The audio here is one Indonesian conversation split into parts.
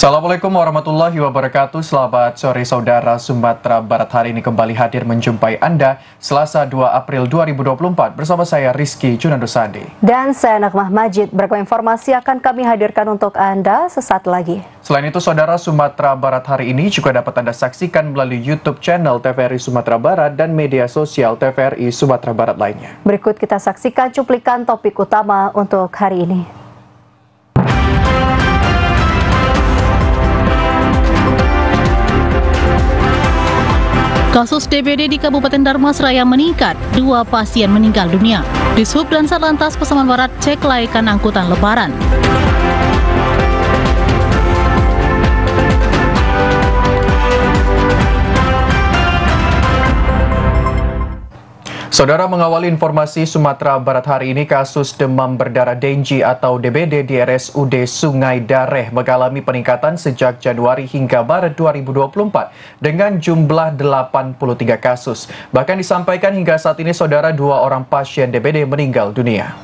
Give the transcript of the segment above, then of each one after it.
Assalamualaikum warahmatullahi wabarakatuh. Selamat sore saudara. Sumatera Barat hari ini kembali hadir menjumpai Anda Selasa 2 April 2024 bersama saya Rizky Junandosandi. Dan saya Nakmah Majid. Beragam informasi akan kami hadirkan untuk Anda sesaat lagi. Selain itu saudara, Sumatera Barat hari ini juga dapat Anda saksikan melalui YouTube channel TVRI Sumatera Barat dan media sosial TVRI Sumatera Barat lainnya. Berikut kita saksikan cuplikan topik utama untuk hari ini. Kasus DBD di Kabupaten Dharmasraya meningkat, 2 pasien meninggal dunia. Dishub dan Satlantas Pasaman Barat cek layakan angkutan lebaran. Saudara, mengawali informasi Sumatera Barat hari ini, kasus demam berdarah dengue atau DBD di RSUD Sungai Dareh mengalami peningkatan sejak Januari hingga Maret 2024 dengan jumlah 83 kasus. Bahkan disampaikan hingga saat ini, saudara, 2 orang pasien DBD meninggal dunia.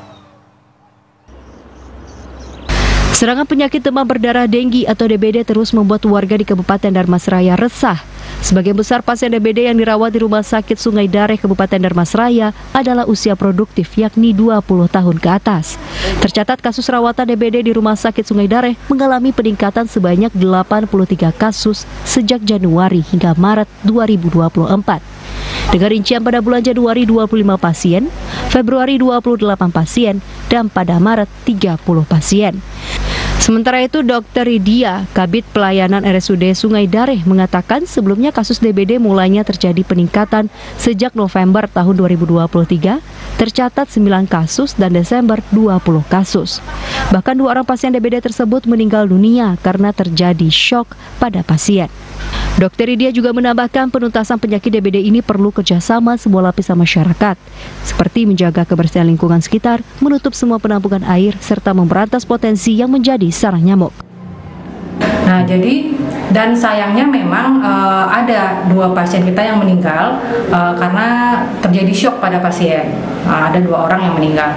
Serangan penyakit demam berdarah dengue atau DBD terus membuat warga di Kabupaten Dharmasraya resah. Sebagian besar pasien DBD yang dirawat di Rumah Sakit Sungai Dareh Kabupaten Dharmasraya adalah usia produktif, yakni 20 tahun ke atas. Tercatat kasus rawatan DBD di Rumah Sakit Sungai Dareh mengalami peningkatan sebanyak 83 kasus sejak Januari hingga Maret 2024. Dengan rincian pada bulan Januari 25 pasien, Februari 28 pasien, dan pada Maret 30 pasien. Sementara itu, Dr. Ridia, Kabid Pelayanan RSUD Sungai Dareh, mengatakan sebelumnya kasus DBD mulainya terjadi peningkatan sejak November tahun 2023, tercatat 9 kasus dan Desember 20 kasus. Bahkan 2 orang pasien DBD tersebut meninggal dunia karena terjadi syok pada pasien. Dr. Ridia juga menambahkan penuntasan penyakit DBD ini perlu kerjasama semua lapisan masyarakat, seperti menjaga kebersihan lingkungan sekitar, menutup semua penampungan air, serta memberantas potensi yang menjadi sarang nyamuk. Nah, jadi dan sayangnya memang ada 2 pasien kita yang meninggal karena terjadi syok pada pasien. Ada 2 orang yang meninggal.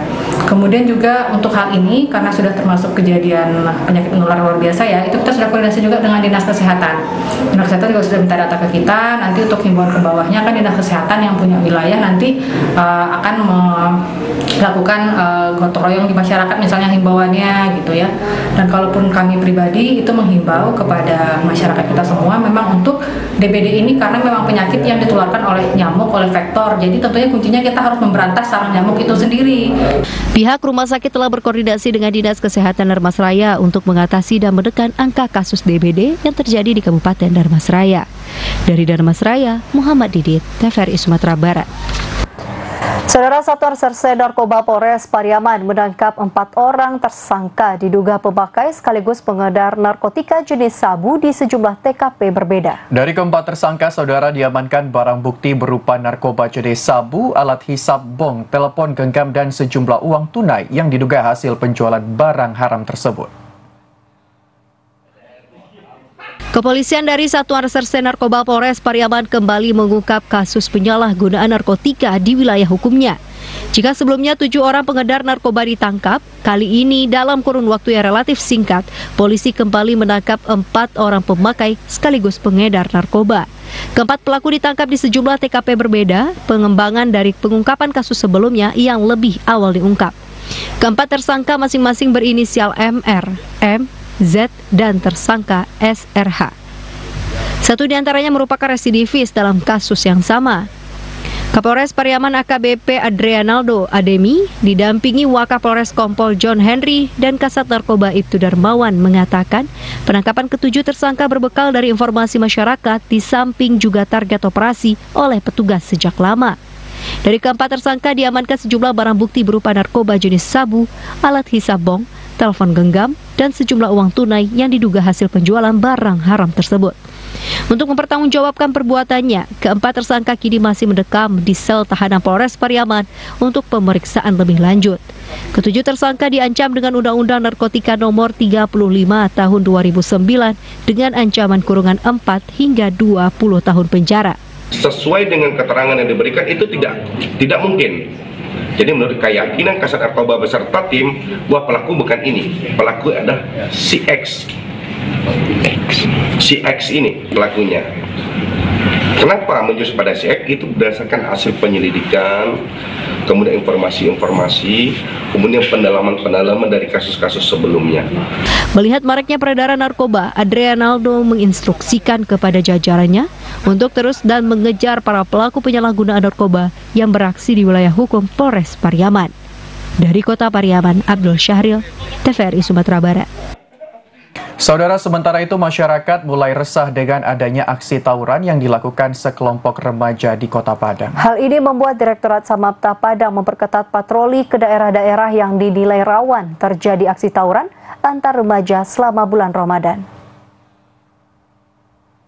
Kemudian juga untuk hal ini karena sudah termasuk kejadian penyakit menular luar biasa ya, itu kita sudah koordinasi juga dengan Dinas Kesehatan. Dinas Kesehatan juga sudah minta data ke kita. Nanti untuk himbauan ke bawahnya kan Dinas Kesehatan yang punya wilayah nanti akan melakukan gotong royong di masyarakat, misalnya himbauannya gitu ya. Dan kalaupun kami pribadi itu menghimbau kepada masyarakat kita semua memang untuk DBD ini karena memang penyakit yang ditularkan oleh nyamuk, oleh vektor. Jadi tentunya kuncinya kita harus memberantas sarang nyamuk itu sendiri. Pihak rumah sakit telah berkoordinasi dengan Dinas Kesehatan Dharmasraya untuk mengatasi dan menekan angka kasus DBD yang terjadi di Kabupaten Dharmasraya. Dari Dharmasraya, Muhammad Didit, TVRI Sumatera Barat. Saudara, Satuan Reserse Narkoba Polres Pariaman menangkap 4 orang tersangka diduga pemakai sekaligus pengedar narkotika jenis sabu di sejumlah TKP berbeda. Dari keempat tersangka, saudara, diamankan barang bukti berupa narkoba jenis sabu, alat hisap bong, telepon genggam, dan sejumlah uang tunai yang diduga hasil penjualan barang haram tersebut. Kepolisian dari Satuan Reserse Narkoba Polres Pariaman kembali mengungkap kasus penyalahgunaan narkotika di wilayah hukumnya. Jika sebelumnya 7 orang pengedar narkoba ditangkap, kali ini dalam kurun waktu yang relatif singkat, polisi kembali menangkap 4 orang pemakai sekaligus pengedar narkoba. Keempat pelaku ditangkap di sejumlah TKP berbeda, pengembangan dari pengungkapan kasus sebelumnya yang lebih awal diungkap. Keempat tersangka masing-masing berinisial MR, M, Z, dan tersangka SRH. Satu di antaranya merupakan residivis dalam kasus yang sama. Kapolres Pariaman AKBP Adrianaldo Ademi didampingi Wakapolres Kompol John Henry dan Kasat Narkoba Ibtu Darmawan mengatakan penangkapan ke-7 tersangka berbekal dari informasi masyarakat di samping juga target operasi oleh petugas sejak lama. Dari keempat tersangka diamankan sejumlah barang bukti berupa narkoba jenis sabu, alat hisap bong, telepon genggam, dan sejumlah uang tunai yang diduga hasil penjualan barang haram tersebut. Untuk mempertanggungjawabkan perbuatannya, keempat tersangka kini masih mendekam di sel tahanan Polres Pariaman untuk pemeriksaan lebih lanjut. Ke-7 tersangka diancam dengan Undang-Undang Narkotika Nomor 35 Tahun 2009 dengan ancaman kurungan 4 hingga 20 tahun penjara. Sesuai dengan keterangan yang diberikan itu tidak mungkin. Jadi menurut keyakinan Kasat Narkoba beserta tim bahwa pelaku bukan ini, pelaku adalah si X. si X ini pelakunya. Kenapa menjurus pada si X? Itu berdasarkan hasil penyelidikan, kemudian informasi-informasi, kemudian pendalaman dari kasus-kasus sebelumnya. Melihat maraknya peredaran narkoba, Adrianaldo menginstruksikan kepada jajarannya untuk terus dan mengejar para pelaku penyalahgunaan narkoba yang beraksi di wilayah hukum Polres Pariaman. Dari Kota Pariaman, Abdul Syahril, TVRI Sumatera Barat. Saudara, sementara itu masyarakat mulai resah dengan adanya aksi tawuran yang dilakukan sekelompok remaja di Kota Padang. Hal ini membuat Direktorat Samapta Padang memperketat patroli ke daerah-daerah yang dinilai rawan terjadi aksi tawuran antar remaja selama bulan Ramadan.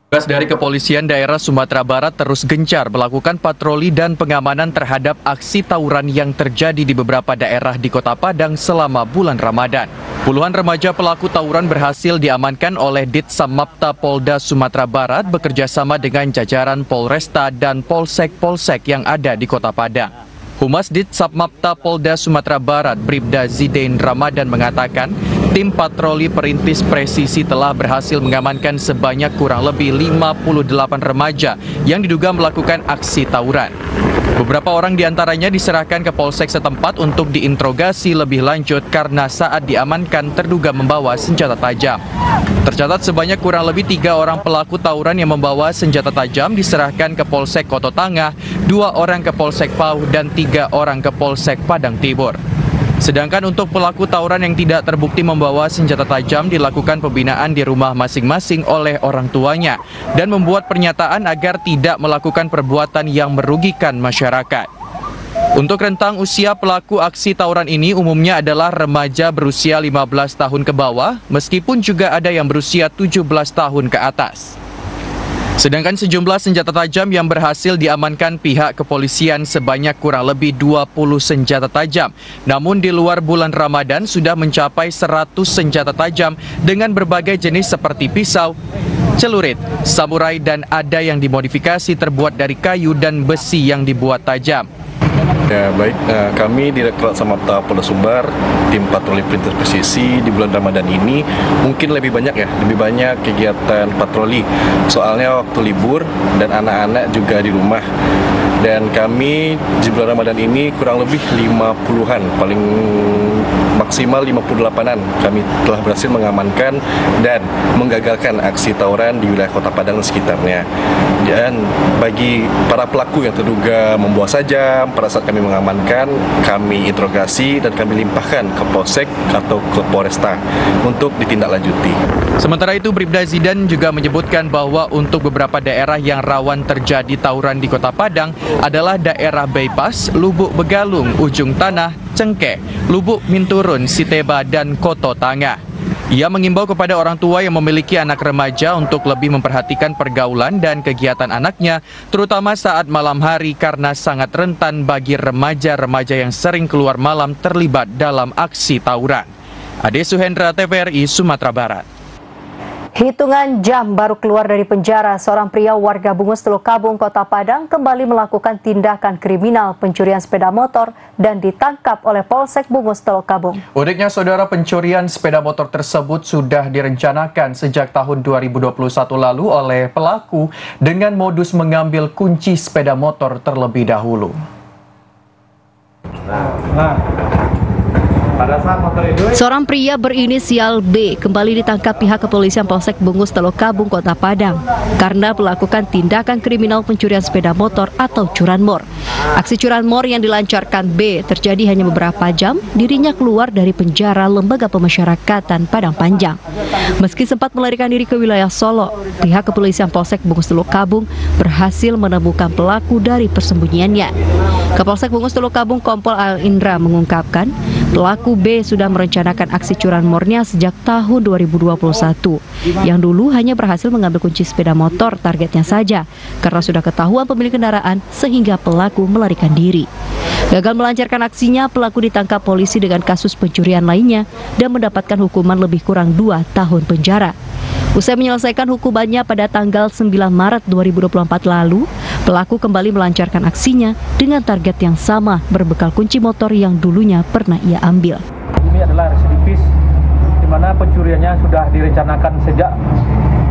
Tugas dari Kepolisian Daerah Sumatera Barat terus gencar melakukan patroli dan pengamanan terhadap aksi tawuran yang terjadi di beberapa daerah di Kota Padang selama bulan Ramadan. Puluhan remaja pelaku tawuran berhasil diamankan oleh Dit Samapta Polda Sumatera Barat bekerjasama dengan jajaran Polresta dan Polsek-Polsek yang ada di Kota Padang. Humas Dit Samapta Polda Sumatera Barat, Bribda Zidain Ramadan mengatakan, tim patroli perintis presisi telah berhasil mengamankan sebanyak kurang lebih 58 remaja yang diduga melakukan aksi tawuran. Beberapa orang diantaranya diserahkan ke polsek setempat untuk diinterogasi lebih lanjut karena saat diamankan terduga membawa senjata tajam. Tercatat sebanyak kurang lebih 3 orang pelaku tawuran yang membawa senjata tajam diserahkan ke Polsek Koto Tangah, 2 orang ke Polsek Pau, dan 3 orang ke Polsek Padang Tibur. Sedangkan untuk pelaku tawuran yang tidak terbukti membawa senjata tajam dilakukan pembinaan di rumah masing-masing oleh orang tuanya dan membuat pernyataan agar tidak melakukan perbuatan yang merugikan masyarakat. Untuk rentang usia pelaku aksi tawuran ini umumnya adalah remaja berusia 15 tahun ke bawah, meskipun juga ada yang berusia 17 tahun ke atas. Sedangkan sejumlah senjata tajam yang berhasil diamankan pihak kepolisian sebanyak kurang lebih 20 senjata tajam. Namun di luar bulan Ramadan sudah mencapai 100 senjata tajam dengan berbagai jenis seperti pisau, celurit, samurai, dan ada yang dimodifikasi terbuat dari kayu dan besi yang dibuat tajam. Ya, baik, kami Direktorat Samapta Polda Sumbar, tim patroli perintis presisi di bulan Ramadan ini mungkin lebih banyak kegiatan patroli. Soalnya waktu libur dan anak-anak juga di rumah. Dan kami di bulan Ramadan ini kurang lebih 50-an, paling maksimal 58-an. Kami telah berhasil mengamankan dan menggagalkan aksi tawuran di wilayah Kota Padang dan sekitarnya. Dan bagi para pelaku yang terduga membawa sajam, pada saat kami mengamankan, kami interogasi dan kami limpahkan ke Polsek atau ke Polresta untuk ditindaklanjuti. Sementara itu, Bribda Zidan juga menyebutkan bahwa untuk beberapa daerah yang rawan terjadi tawuran di Kota Padang adalah daerah Bypass, Lubuk Begalung, Ujung Tanah, Cengkeh, Lubuk Minturun, Siteba, dan Koto Tangah. Ia mengimbau kepada orang tua yang memiliki anak remaja untuk lebih memperhatikan pergaulan dan kegiatan anaknya, terutama saat malam hari karena sangat rentan bagi remaja-remaja yang sering keluar malam terlibat dalam aksi tawuran. Ade Suhendra, TVRI Sumatera Barat. Hitungan jam baru keluar dari penjara, seorang pria warga Bungus Teluk Kabung, Kota Padang kembali melakukan tindakan kriminal pencurian sepeda motor dan ditangkap oleh Polsek Bungus Teluk Kabung. Uniknya, saudara, pencurian sepeda motor tersebut sudah direncanakan sejak tahun 2021 lalu oleh pelaku dengan modus mengambil kunci sepeda motor terlebih dahulu. Seorang pria berinisial B kembali ditangkap pihak kepolisian Polsek Bungus Teluk Kabung, Kota Padang karena melakukan tindakan kriminal pencurian sepeda motor atau curanmor. Aksi curanmor yang dilancarkan B terjadi hanya beberapa jam dirinya keluar dari penjara Lembaga Pemasyarakatan Padang Panjang. Meski sempat melarikan diri ke wilayah Solo, pihak kepolisian Polsek Bungus Teluk Kabung berhasil menemukan pelaku dari persembunyiannya. Kapolsek Bungus Teluk Kabung Kompol Al Indra mengungkapkan, pelaku B sudah merencanakan aksi curanmornya sejak tahun 2021. Yang dulu hanya berhasil mengambil kunci sepeda motor targetnya saja, karena sudah ketahuan pemilik kendaraan sehingga pelaku melarikan diri. Gagal melancarkan aksinya, pelaku ditangkap polisi dengan kasus pencurian lainnya dan mendapatkan hukuman lebih kurang 2 tahun penjara. Usai menyelesaikan hukumannya pada tanggal 9 Maret 2024 lalu, pelaku kembali melancarkan aksinya dengan target yang sama berbekal kunci motor yang dulunya pernah ia ambil. Ini adalah residivis di mana pencuriannya sudah direncanakan sejak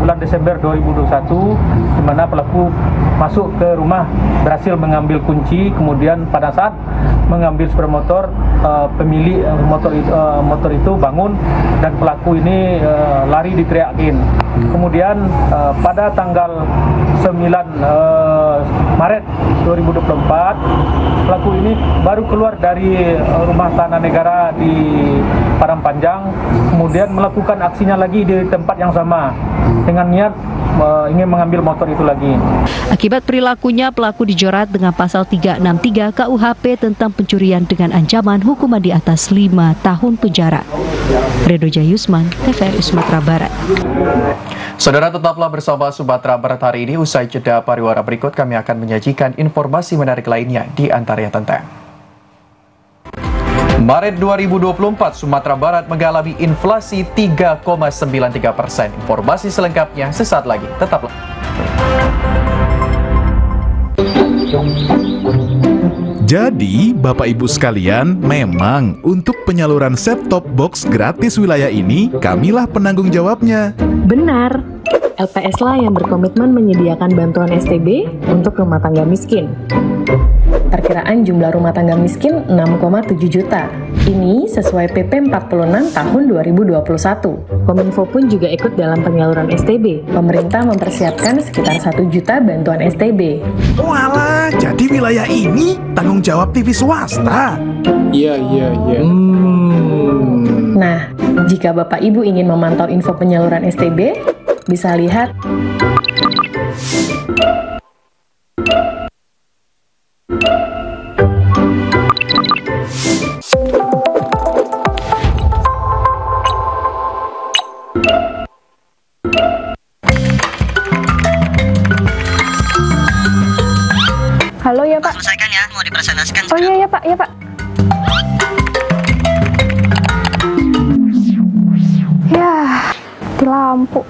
bulan Desember 2021, di mana pelaku masuk ke rumah, berhasil mengambil kunci, kemudian pada saat mengambil sepeda motor, pemilik motor itu bangun dan pelaku ini lari diteriakin. Kemudian pada tanggal 9 Maret 2024, pelaku ini baru keluar dari rumah Tanah Negara di Padang Panjang, kemudian melakukan aksinya lagi di tempat yang sama dengan niat ingin mengambil motor itu lagi. Akibat perilakunya, pelaku dijerat dengan pasal 363 KUHP tentang pencurian dengan ancaman hukuman di atas 5 tahun penjara. Redo Jayusman, TVRI Sumatera Barat. Saudara, tetaplah bersama Sumatera Barat hari ini. Usai jeda pariwara berikut, kami akan menyajikan informasi menarik lainnya di antaranya tentang Maret 2024, Sumatera Barat mengalami inflasi 3,93%. Informasi selengkapnya sesaat lagi. Tetaplah. Jadi, Bapak Ibu sekalian, memang untuk penyaluran set-top box gratis wilayah ini, kamilah penanggung jawabnya. Benar, LPS lah yang berkomitmen menyediakan bantuan STB untuk rumah tangga miskin. Perkiraan jumlah rumah tangga miskin 6,7 juta. Ini sesuai PP 46 tahun 2021. Kominfo pun juga ikut dalam penyaluran STB. Pemerintah mempersiapkan sekitar 1 juta bantuan STB. Walah, jadi wilayah ini tanggung jawab TV swasta? Iya. Nah, jika Bapak Ibu ingin memantau info penyaluran STB, bisa lihat Halo ya Pak. Selesaikan ya, mau dipresentasikan. Oh iya ya Pak, ya Pak. Ya, di lampu.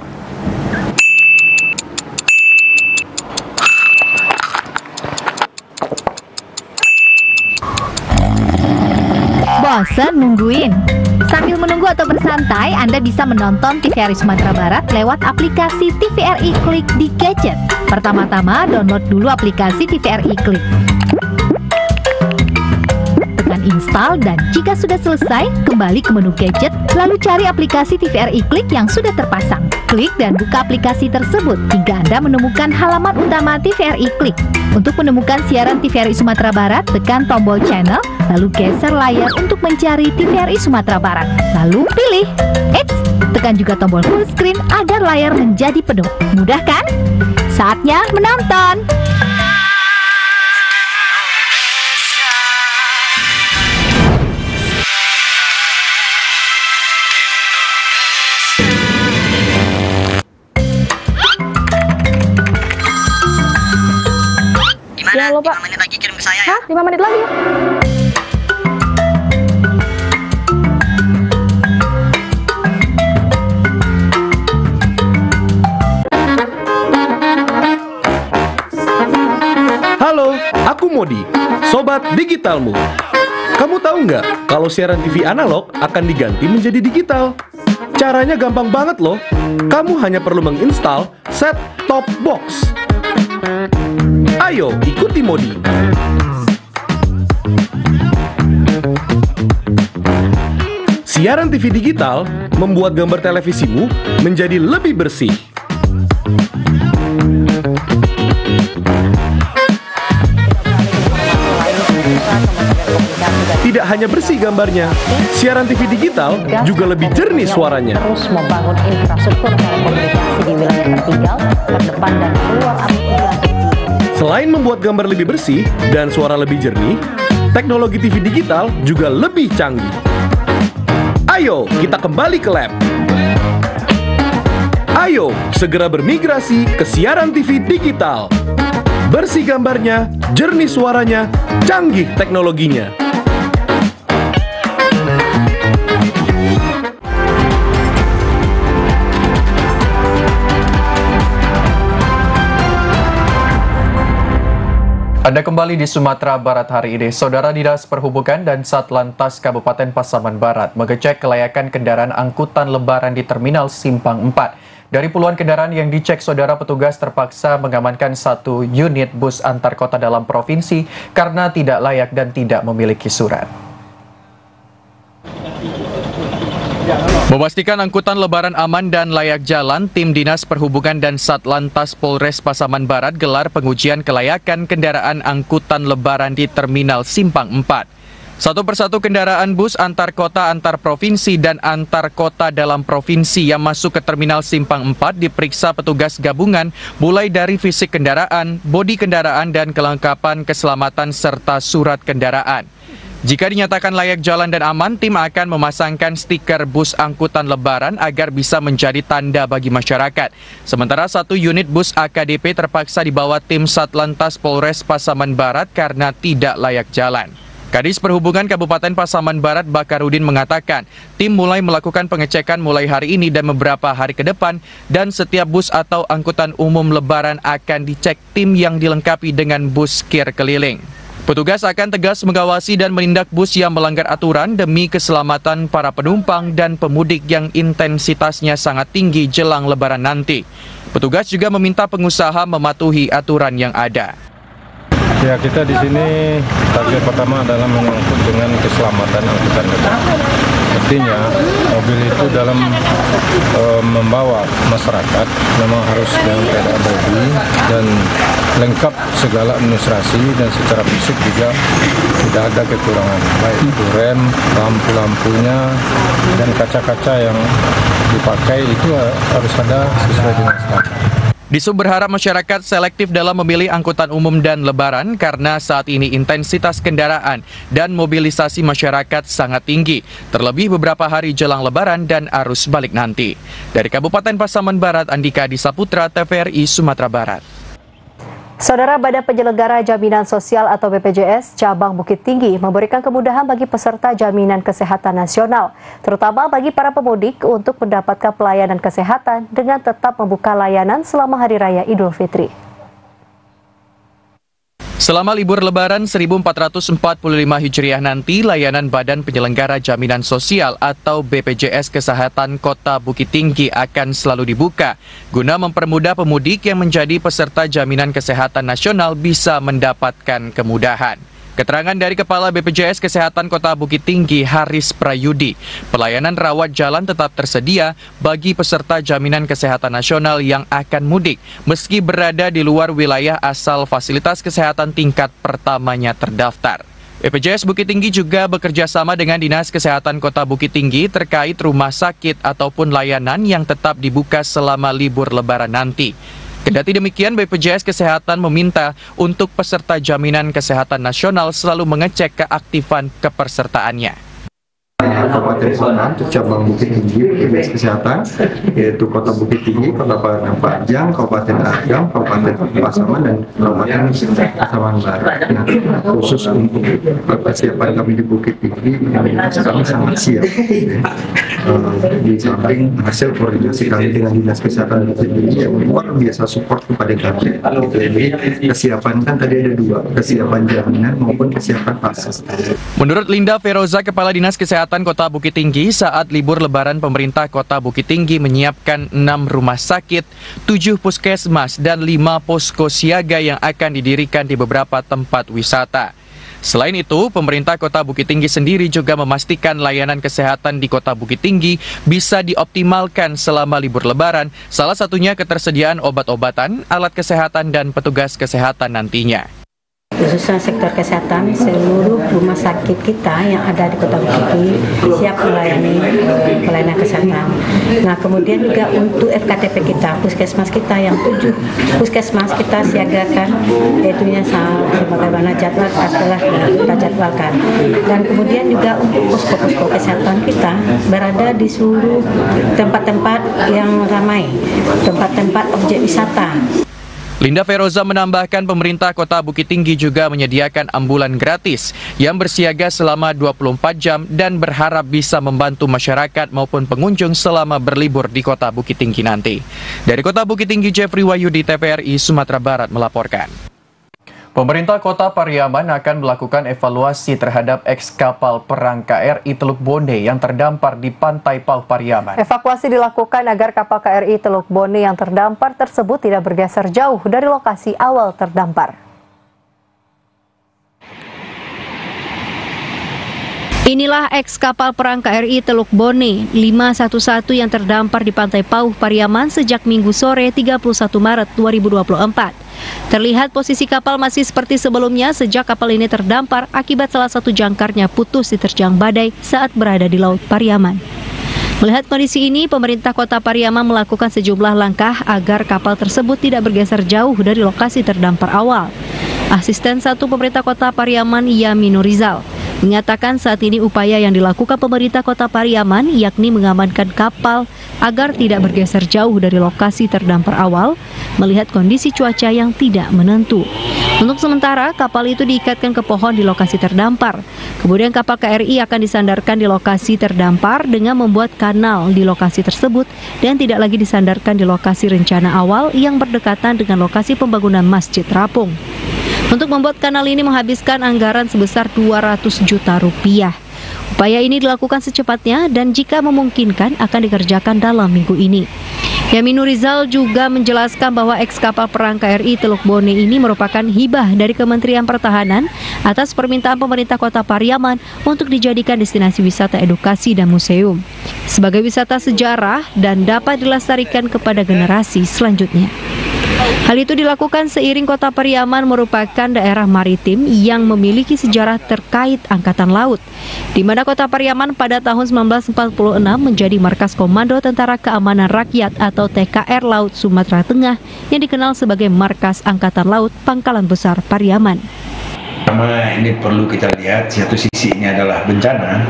Bosan nungguin? Sambil menunggu atau bersantai, Anda bisa menonton TVRI Sumatera Barat lewat aplikasi TVRI Klik di gadget. Pertama-tama, download dulu aplikasi TVRI Klik. Tekan install dan jika sudah selesai, kembali ke menu gadget, lalu cari aplikasi TVRI Klik yang sudah terpasang. Klik dan buka aplikasi tersebut hingga Anda menemukan halaman utama TVRI Klik. Untuk menemukan siaran TVRI Sumatera Barat, tekan tombol channel, lalu geser layar untuk mencari TVRI Sumatera Barat. Lalu pilih. Tekan juga tombol full screen agar layar menjadi penuh. Mudah kan? Saatnya menonton! Gimana? Ya, lo, Pak. 5 menit lagi kirim ke saya ya? Hah? 5 menit lagi? Halo, aku Modi, sobat digitalmu. Kamu tahu nggak kalau siaran TV analog akan diganti menjadi digital? Caranya gampang banget loh. Kamu hanya perlu menginstal set-top box. Ayo, ikuti Modi. Siaran TV digital membuat gambar televisimu menjadi lebih bersih. Tidak hanya bersih gambarnya, siaran TV digital juga lebih jernih suaranya. Terus membangun infrastruktur telekomunikasi di wilayah tertinggal, terdepan dan keluar aplikasi. Selain membuat gambar lebih bersih dan suara lebih jernih, teknologi TV digital juga lebih canggih. Ayo, kita kembali ke lab. Ayo, segera bermigrasi ke siaran TV digital. Bersih gambarnya, jernih suaranya, canggih teknologinya. Anda Anda kembali di Sumatera Barat hari ini. Saudara Dinas Perhubungan dan Satlantas Kabupaten Pasaman Barat mengecek kelayakan kendaraan angkutan lebaran di Terminal Simpang 4. Dari puluhan kendaraan yang dicek, saudara, petugas terpaksa mengamankan 1 unit bus antar kota dalam provinsi karena tidak layak dan tidak memiliki surat. Memastikan angkutan lebaran aman dan layak jalan, tim Dinas Perhubungan dan Satlantas Polres Pasaman Barat gelar pengujian kelayakan kendaraan angkutan lebaran di Terminal Simpang 4. Satu persatu kendaraan bus antar kota, antar provinsi, dan antar kota dalam provinsi yang masuk ke Terminal Simpang 4 diperiksa petugas gabungan mulai dari fisik kendaraan, bodi kendaraan, dan kelengkapan keselamatan serta surat kendaraan. Jika dinyatakan layak jalan dan aman, tim akan memasangkan stiker bus angkutan lebaran agar bisa menjadi tanda bagi masyarakat. Sementara 1 unit bus AKDP terpaksa dibawa tim Satlantas Polres Pasaman Barat karena tidak layak jalan. Kadis Perhubungan Kabupaten Pasaman Barat Bakarudin mengatakan, tim mulai melakukan pengecekan mulai hari ini dan beberapa hari ke depan, dan setiap bus atau angkutan umum lebaran akan dicek tim yang dilengkapi dengan bus kir keliling. Petugas akan tegas mengawasi dan menindak bus yang melanggar aturan demi keselamatan para penumpang dan pemudik yang intensitasnya sangat tinggi jelang lebaran nanti. Petugas juga meminta pengusaha mematuhi aturan yang ada. Ya, kita di sini target pertama adalah menyangkut dengan keselamatan angkutan lebaran. Artinya mobil itu dalam membawa masyarakat memang harus dengan keadaan ready dan lengkap segala administrasi, dan secara fisik juga tidak ada kekurangan, baik itu rem, lampu-lampunya, dan kaca-kaca yang dipakai itu harus ada sesuai dengan standar. Disub berharap masyarakat selektif dalam memilih angkutan umum dan lebaran karena saat ini intensitas kendaraan dan mobilisasi masyarakat sangat tinggi, terlebih beberapa hari jelang lebaran dan arus balik nanti. Dari Kabupaten Pasaman Barat, Andika Disaputra, TVRI Sumatera Barat. Saudara, Badan Penyelenggara Jaminan Sosial atau BPJS Cabang Bukit Tinggi memberikan kemudahan bagi peserta Jaminan Kesehatan Nasional, terutama bagi para pemudik untuk mendapatkan pelayanan kesehatan dengan tetap membuka layanan selama Hari Raya Idul Fitri. Selama libur Lebaran 1445 Hijriah nanti, layanan Badan Penyelenggara Jaminan Sosial atau BPJS Kesehatan Kota Bukit Tinggi akan selalu dibuka guna mempermudah pemudik yang menjadi peserta Jaminan Kesehatan Nasional bisa mendapatkan kemudahan. Keterangan dari Kepala BPJS Kesehatan Kota Bukit Tinggi, Haris Prayudi, pelayanan rawat jalan tetap tersedia bagi peserta Jaminan Kesehatan Nasional yang akan mudik, meski berada di luar wilayah asal fasilitas kesehatan tingkat pertamanya terdaftar. BPJS Bukit Tinggi juga bekerja sama dengan Dinas Kesehatan Kota Bukit Tinggi terkait rumah sakit ataupun layanan yang tetap dibuka selama libur Lebaran nanti. Kendati demikian, BPJS Kesehatan meminta untuk peserta Jaminan Kesehatan Nasional selalu mengecek keaktifan kepesertaannya. Kabupaten Kota untuk cabang Bukit Tinggi BPJS Kesehatan, yaitu Kota Bukit Tinggi, Kota Padang, Kabupaten Agam, Kabupaten Pasaman, dan Kabupaten Pasaman Barat. Nah, khusus untuk persiapan kami di Bukit Tinggi, kami sangat siap. Di samping hasil koordinasi kami dengan Dinas Kesehatan Bukit Tinggi yang luar biasa support kepada kami. Jadi kesiapan kan tadi ada 2, kesiapan jaminan maupun kesiapan pases. Menurut Linda Feroza, Kepala Dinas Kesehatan Kota Bukit Tinggi, saat libur Lebaran pemerintah Kota Bukit Tinggi menyiapkan 6 rumah sakit, 7 puskesmas, dan 5 posko siaga yang akan didirikan di beberapa tempat wisata. Selain itu, pemerintah Kota Bukit Tinggi sendiri juga memastikan layanan kesehatan di Kota Bukit Tinggi bisa dioptimalkan selama libur Lebaran, salah satunya ketersediaan obat-obatan, alat kesehatan, dan petugas kesehatan nantinya. Khususnya sektor kesehatan, seluruh rumah sakit kita yang ada di Kota Bukit Tinggi siap melayani pelayanan kesehatan. Nah, kemudian juga untuk FKTP kita, puskesmas kita yang 7 puskesmas kita siagakan, yaitunya sebagaimana jadwal telah kita jadwalkan. Dan kemudian juga untuk posko-posko kesehatan kita berada di seluruh tempat-tempat yang ramai, tempat-tempat objek wisata. Linda Feroza menambahkan pemerintah Kota Bukit Tinggi juga menyediakan ambulan gratis yang bersiaga selama 24 jam dan berharap bisa membantu masyarakat maupun pengunjung selama berlibur di Kota Bukit Tinggi nanti. Dari Kota Bukit Tinggi, Jeffrey Wahyudi, TVRI Sumatera Barat melaporkan. Pemerintah Kota Pariaman akan melakukan evaluasi terhadap eks-kapal perang KRI Teluk Bone yang terdampar di pantai Pauh Pariaman. Evakuasi dilakukan agar kapal KRI Teluk Bone yang terdampar tersebut tidak bergeser jauh dari lokasi awal terdampar. Inilah eks-kapal perang KRI Teluk Bone 511 yang terdampar di pantai Pauh Pariaman sejak Minggu sore 31 Maret 2024. Terlihat posisi kapal masih seperti sebelumnya sejak kapal ini terdampar akibat salah satu jangkarnya putus diterjang badai saat berada di Laut Pariaman. Melihat kondisi ini, pemerintah Kota Pariaman melakukan sejumlah langkah agar kapal tersebut tidak bergeser jauh dari lokasi terdampar awal. Asisten 1 Pemerintah Kota Pariaman Yaminu Rizal menyatakan saat ini upaya yang dilakukan pemerintah Kota Pariaman yakni mengamankan kapal agar tidak bergeser jauh dari lokasi terdampar awal melihat kondisi cuaca yang tidak menentu. Untuk sementara, kapal itu diikatkan ke pohon di lokasi terdampar. Kemudian kapal KRI akan disandarkan di lokasi terdampar dengan membuat kanal di lokasi tersebut dan tidak lagi disandarkan di lokasi rencana awal yang berdekatan dengan lokasi pembangunan Masjid Terapung. Untuk membuat kanal ini menghabiskan anggaran sebesar 200 juta rupiah. Upaya ini dilakukan secepatnya dan jika memungkinkan akan dikerjakan dalam minggu ini. Yaminu Rizal juga menjelaskan bahwa eks-kapal perang KRI Teluk Bone ini merupakan hibah dari Kementerian Pertahanan atas permintaan pemerintah Kota Pariaman untuk dijadikan destinasi wisata edukasi dan museum sebagai wisata sejarah dan dapat dilestarikan kepada generasi selanjutnya. Hal itu dilakukan seiring Kota Pariaman merupakan daerah maritim yang memiliki sejarah terkait Angkatan Laut, di mana Kota Pariaman pada tahun 1946 menjadi markas Komando Tentara Keamanan Rakyat atau TKR Laut Sumatera Tengah yang dikenal sebagai markas Angkatan Laut Pangkalan Besar Pariaman. Pertama, ini perlu kita lihat satu sisi ini adalah bencana,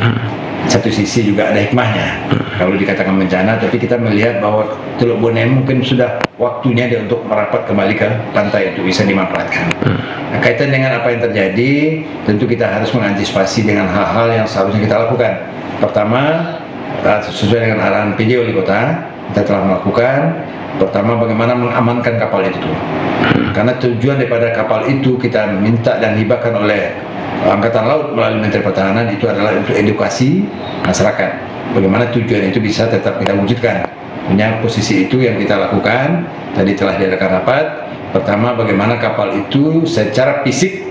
satu sisi juga ada hikmahnya. Kalau dikatakan bencana, tapi kita melihat bahwa Teluk Bone mungkin sudah waktunya dia untuk merapat kembali ke pantai untuk bisa dimanfaatkan. Nah, kaitan dengan apa yang terjadi, tentu kita harus mengantisipasi dengan hal-hal yang seharusnya kita lakukan. Pertama, sesuai dengan arahan PJ Wali Kota, kita telah melakukan. Pertama, bagaimana mengamankan kapal itu. Karena tujuan daripada kapal itu kita minta dan hibahkan oleh Angkatan Laut melalui Menteri Pertahanan itu adalah untuk edukasi masyarakat. Bagaimana tujuan itu bisa tetap kita wujudkan. Punya posisi itu yang kita lakukan. Tadi telah diadakan rapat. Pertama, bagaimana kapal itu secara fisik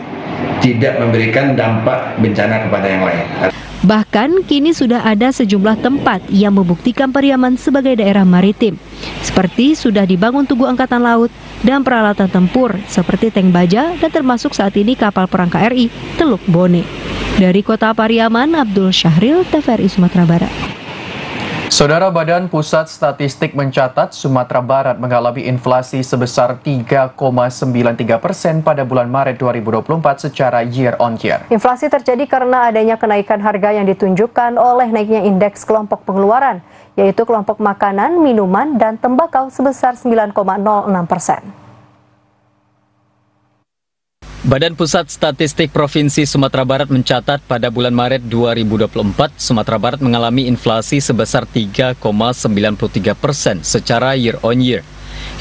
tidak memberikan dampak bencana kepada yang lain. Bahkan kini sudah ada sejumlah tempat yang membuktikan Pariaman sebagai daerah maritim, seperti sudah dibangun tugu Angkatan Laut dan peralatan tempur seperti tank baja dan termasuk saat ini kapal perang KRI Teluk Bone. Dari Kota Pariaman, Abdul Syahril, TVRI Sumatera Barat. Saudara, Badan Pusat Statistik mencatat Sumatera Barat mengalami inflasi sebesar 3,93% pada bulan Maret 2024 secara year on year. Inflasi terjadi karena adanya kenaikan harga yang ditunjukkan oleh naiknya indeks kelompok pengeluaran, yaitu kelompok makanan, minuman, dan tembakau sebesar 9,06%. Badan Pusat Statistik Provinsi Sumatera Barat mencatat pada bulan Maret 2024, Sumatera Barat mengalami inflasi sebesar 3,93% secara year on year.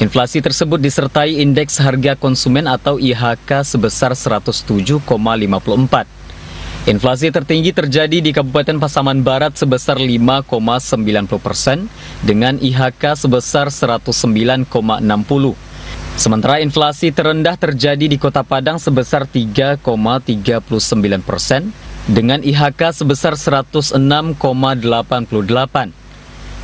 Inflasi tersebut disertai indeks harga konsumen atau IHK sebesar 107,54. Inflasi tertinggi terjadi di Kabupaten Pasaman Barat sebesar 5,90% dengan IHK sebesar 109,60. Sementara inflasi terendah terjadi di Kota Padang sebesar 3,39% dengan IHK sebesar 106,88.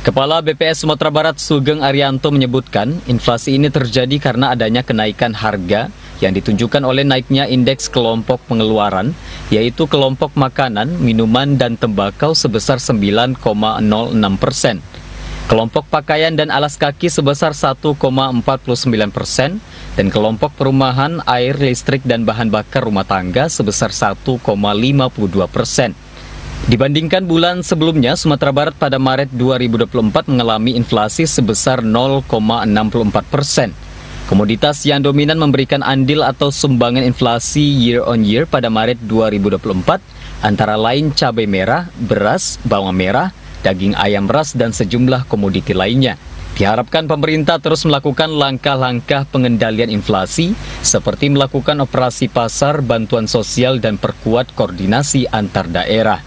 Kepala BPS Sumatera Barat Sugeng Arianto menyebutkan inflasi ini terjadi karena adanya kenaikan harga yang ditunjukkan oleh naiknya indeks kelompok pengeluaran, yaitu kelompok makanan, minuman, dan tembakau sebesar 9,06%. Kelompok pakaian dan alas kaki sebesar 1,49% dan kelompok perumahan, air, listrik, dan bahan bakar rumah tangga sebesar 1,52%. Dibandingkan bulan sebelumnya, Sumatera Barat pada Maret 2024 mengalami inflasi sebesar 0,64%. Komoditas yang dominan memberikan andil atau sumbangan inflasi year on year pada Maret 2024 antara lain cabai merah, beras, bawang merah, daging ayam ras, dan sejumlah komoditi lainnya. Diharapkan pemerintah terus melakukan langkah-langkah pengendalian inflasi seperti melakukan operasi pasar, bantuan sosial, dan perkuat koordinasi antar daerah.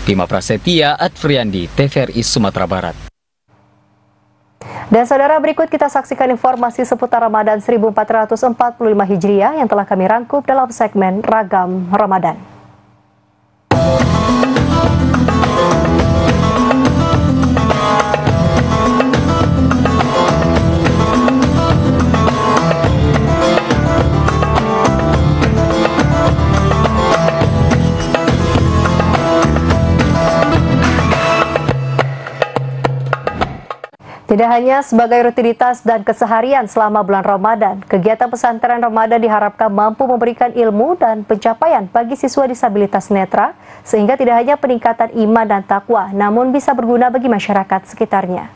Bima Prasetya, Adfriandi, TVRI Sumatera Barat. Dan saudara, berikut kita saksikan informasi seputar Ramadan 1445 Hijriah yang telah kami rangkum dalam segmen Ragam Ramadan. Tidak hanya sebagai rutinitas dan keseharian selama bulan Ramadan, kegiatan pesantren Ramadan diharapkan mampu memberikan ilmu dan pencapaian bagi siswa disabilitas netra, sehingga tidak hanya peningkatan iman dan takwa, namun bisa berguna bagi masyarakat sekitarnya.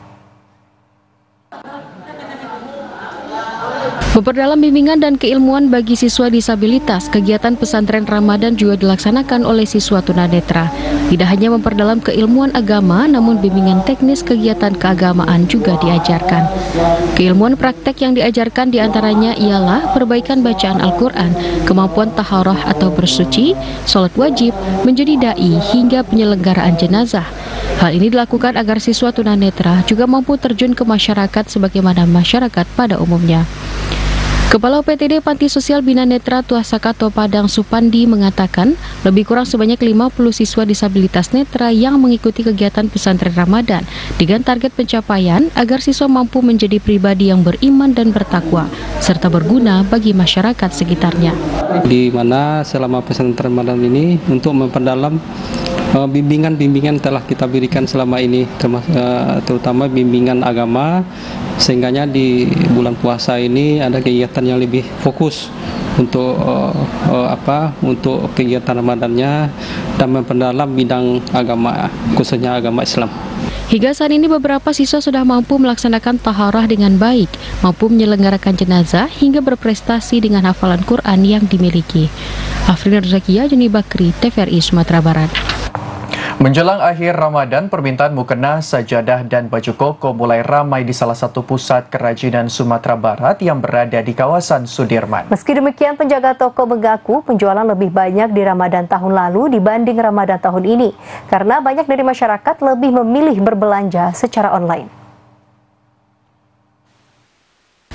Memperdalam bimbingan dan keilmuan bagi siswa disabilitas, kegiatan pesantren Ramadan juga dilaksanakan oleh siswa tunanetra. Tidak hanya memperdalam keilmuan agama, namun bimbingan teknis kegiatan keagamaan juga diajarkan. Keilmuan praktek yang diajarkan diantaranya ialah perbaikan bacaan Al-Quran, kemampuan taharah atau bersuci, sholat wajib, menjadi da'i, hingga penyelenggaraan jenazah. Hal ini dilakukan agar siswa tunanetra juga mampu terjun ke masyarakat sebagaimana masyarakat pada umumnya. Kepala UPTD Panti Sosial Bina Netra Tuasakato Padang Supandi mengatakan lebih kurang sebanyak 50 siswa disabilitas netra yang mengikuti kegiatan pesantren Ramadan dengan target pencapaian agar siswa mampu menjadi pribadi yang beriman dan bertakwa serta berguna bagi masyarakat sekitarnya. Di mana selama pesantren Ramadan ini untuk memperdalam bimbingan-bimbingan telah kita berikan selama ini, terutama bimbingan agama, sehingganya di bulan puasa ini ada kegiatan yang lebih fokus untuk untuk kegiatan Ramadannya dan memperdalam bidang agama, khususnya agama Islam. Hingga saat ini beberapa siswa sudah mampu melaksanakan taharah dengan baik, mampu menyelenggarakan jenazah hingga berprestasi dengan hafalan Quran yang dimiliki. Afrina Zakia, Juni Bakri, TVRI Sumatera Barat. Menjelang akhir Ramadan, permintaan mukena, sajadah, dan baju koko mulai ramai di salah satu pusat kerajinan Sumatera Barat yang berada di kawasan Sudirman. Meski demikian, penjaga toko mengaku penjualan lebih banyak di Ramadan tahun lalu dibanding Ramadan tahun ini, karena banyak dari masyarakat lebih memilih berbelanja secara online.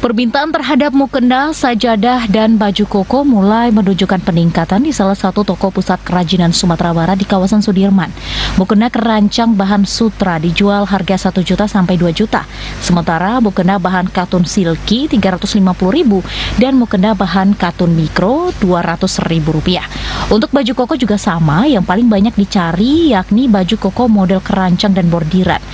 Permintaan terhadap mukena, sajadah, dan baju koko mulai menunjukkan peningkatan di salah satu toko pusat kerajinan Sumatera Barat di kawasan Sudirman. Mukena kerancang bahan sutra dijual harga 1 juta sampai 2 juta. Sementara mukena bahan katun silky 350.000 dan mukena bahan katun mikro 200.000 rupiah. Untuk baju koko juga sama, yang paling banyak dicari yakni baju koko model kerancang dan bordiran.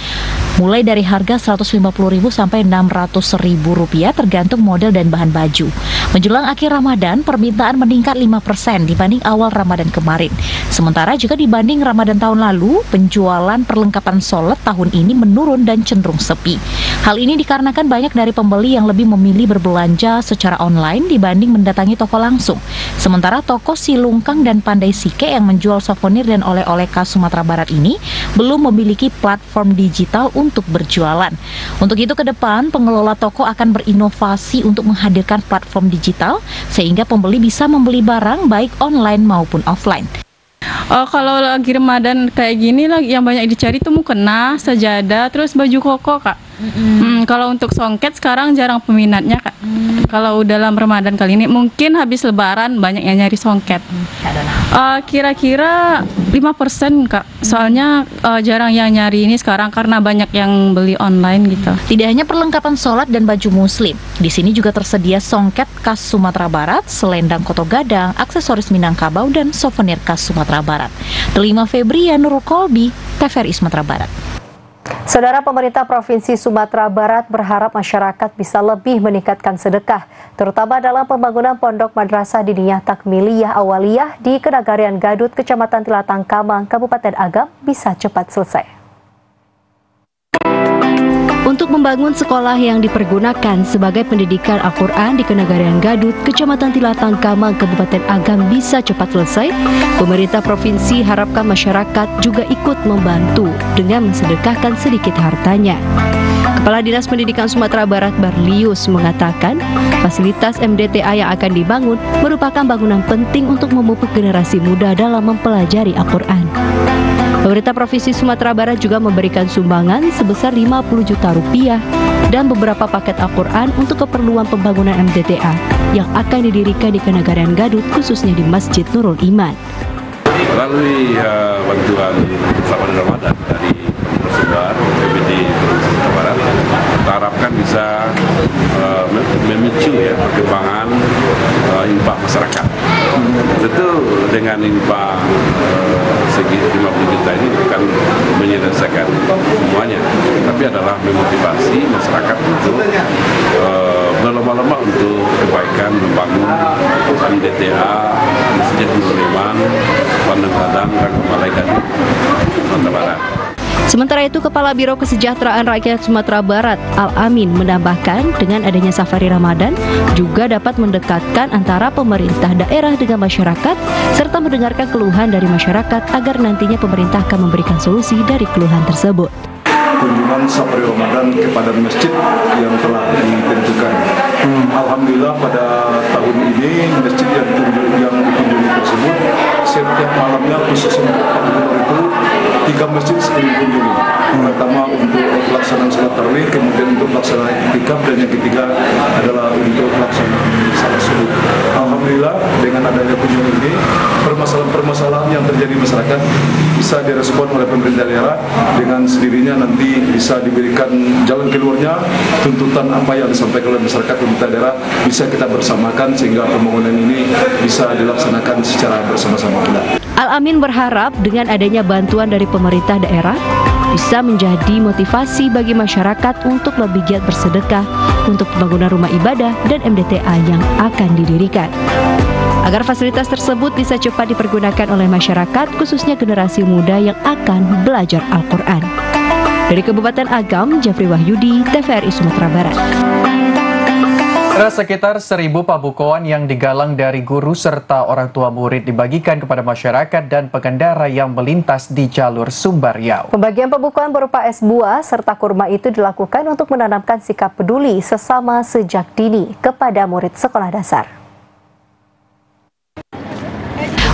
Mulai dari harga 150.000 sampai 600.000 rupiah tergantung model dan bahan baju. Menjelang akhir Ramadan, permintaan meningkat 5% dibanding awal Ramadan kemarin. Sementara jika dibanding Ramadan tahun lalu, penjualan perlengkapan sholat tahun ini menurun dan cenderung sepi. Hal ini dikarenakan banyak dari pembeli yang lebih memilih berbelanja secara online dibanding mendatangi toko langsung. Sementara toko Silungkang dan Pandai Sike yang menjual souvenir dan oleh-oleh khas Sumatera Barat ini belum memiliki platform digital untuk berjualan. Untuk itu ke depan, pengelola toko akan berinovasi untuk menghadirkan platform digital sehingga pembeli bisa membeli barang baik online maupun offline. Kalau lagi Ramadan kayak gini yang banyak dicari tuh mukena, sajadah, terus baju koko, Kak. Kalau untuk songket sekarang jarang peminatnya, Kak. Kalau dalam Ramadan kali ini mungkin habis Lebaran banyak yang nyari songket. Kira-kira 5%, Kak. Soalnya jarang yang nyari ini sekarang karena banyak yang beli online gitu. Tidak hanya perlengkapan sholat dan baju muslim, di sini juga tersedia songket khas Sumatera Barat, selendang koto gadang, aksesoris Minangkabau, dan souvenir khas Sumatera Barat. Delima Febria, Nurul Kolbi, TVRI Sumatera Barat. Saudara, pemerintah Provinsi Sumatera Barat berharap masyarakat bisa lebih meningkatkan sedekah, terutama dalam pembangunan pondok madrasah diniyah takmiliyah awaliyah di Kenagarian Gadut, Kecamatan Tilatang Kamang, Kabupaten Agam bisa cepat selesai. Untuk membangun sekolah yang dipergunakan sebagai pendidikan Al-Quran di Kenagarian Gadut, Kecamatan Tilatang Kamang, Kabupaten Agam bisa cepat selesai, pemerintah provinsi harapkan masyarakat juga ikut membantu dengan mensedekahkan sedikit hartanya. Kepala Dinas Pendidikan Sumatera Barat Barlius mengatakan, fasilitas MDTA yang akan dibangun merupakan bangunan penting untuk memupuk generasi muda dalam mempelajari Al-Quran. Pemerintah Provinsi Sumatera Barat juga memberikan sumbangan sebesar 50 juta rupiah dan beberapa paket Al-Quran untuk keperluan pembangunan MDTA yang akan didirikan di Kenagaran Gadut, khususnya di Masjid Nurul Iman. Melalui bantuan Selamat Ramadan dari Persumbar PBD Sumatera Barat, kita harapkan bisa memicu ya perkembangan infak masyarakat. Tentu dengan infak segi 50 juta ini bukan menyelesaikan semuanya, tapi adalah memotivasi masyarakat untuk berlomba-lomba untuk kebaikan membangun MDTA, Masjid Nurul Iman, Pandang Hadang, Rangka Malaikat, Sumatera Barat. Sementara itu, Kepala Biro Kesejahteraan Rakyat Sumatera Barat, Al-Amin, menambahkan dengan adanya Safari Ramadan juga dapat mendekatkan antara pemerintah daerah dengan masyarakat serta mendengarkan keluhan dari masyarakat agar nantinya pemerintah akan memberikan solusi dari keluhan tersebut. Kunjungan Safari Ramadan kepada masjid yang telah ditentukan. Alhamdulillah pada tahun ini masjid yang dikunjungi tersebut setiap malamnya khusus untuk Pak Gubernur itu 3 masjid sekali dikunjungi. Pertama untuk pelaksanaan sholat tarawih, kemudian untuk pelaksanaan iktikaf, dan yang ketiga adalah untuk pelaksanaan salat subuh. Alhamdulillah dengan adanya kunjungan ini permasalahan-permasalahan yang terjadi di masyarakat bisa direspon oleh pemerintah daerah dengan sendirinya, nanti bisa diberikan jalan keluarnya. Tuntutan apa yang disampaikan oleh masyarakat pemerintah daerah bisa kita bersamakan sehingga pembangunan ini bisa dilaksanakan secara bersama-sama. Al-Amin berharap dengan adanya bantuan dari pemerintah daerah bisa menjadi motivasi bagi masyarakat untuk lebih giat bersedekah untuk pembangunan rumah ibadah dan MDTA yang akan didirikan. Agar fasilitas tersebut bisa cepat dipergunakan oleh masyarakat, khususnya generasi muda yang akan belajar Al-Quran. Dari Kabupaten Agam, Jafri Wahyudi, TVRI Sumatera Barat. Sekitar 1.000 pabukoan yang digalang dari guru serta orang tua murid dibagikan kepada masyarakat dan pengendara yang melintas di jalur Sumbar Riau. Pembagian pabukoan berupa es buah serta kurma itu dilakukan untuk menanamkan sikap peduli sesama sejak dini kepada murid sekolah dasar.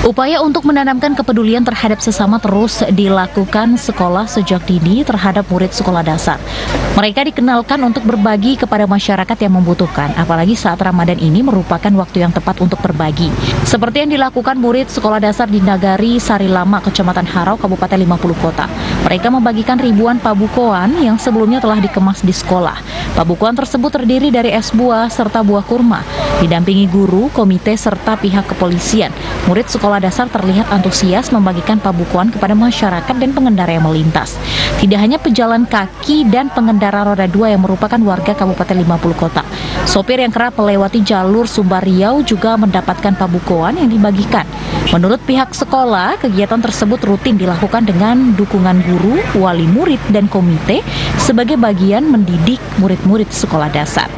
Upaya untuk menanamkan kepedulian terhadap sesama terus dilakukan sekolah sejak dini terhadap murid sekolah dasar. Mereka dikenalkan untuk berbagi kepada masyarakat yang membutuhkan, apalagi saat Ramadan ini merupakan waktu yang tepat untuk berbagi. Seperti yang dilakukan murid sekolah dasar di Nagari Sari Lama, Kecamatan Harau, Kabupaten 50 Kota. Mereka membagikan ribuan pabukoan yang sebelumnya telah dikemas di sekolah. Pabukoan tersebut terdiri dari es buah serta buah kurma. Didampingi guru, komite, serta pihak kepolisian, murid sekolah dasar terlihat antusias membagikan pabukoan kepada masyarakat dan pengendara yang melintas. Tidak hanya pejalan kaki dan pengendara roda 2 yang merupakan warga Kabupaten 50 Kota. Sopir yang kerap melewati jalur Sumbar Riau juga mendapatkan pabukoan yang dibagikan. Menurut pihak sekolah, kegiatan tersebut rutin dilakukan dengan dukungan guru, wali murid, dan komite sebagai bagian mendidik murid-murid sekolah dasar.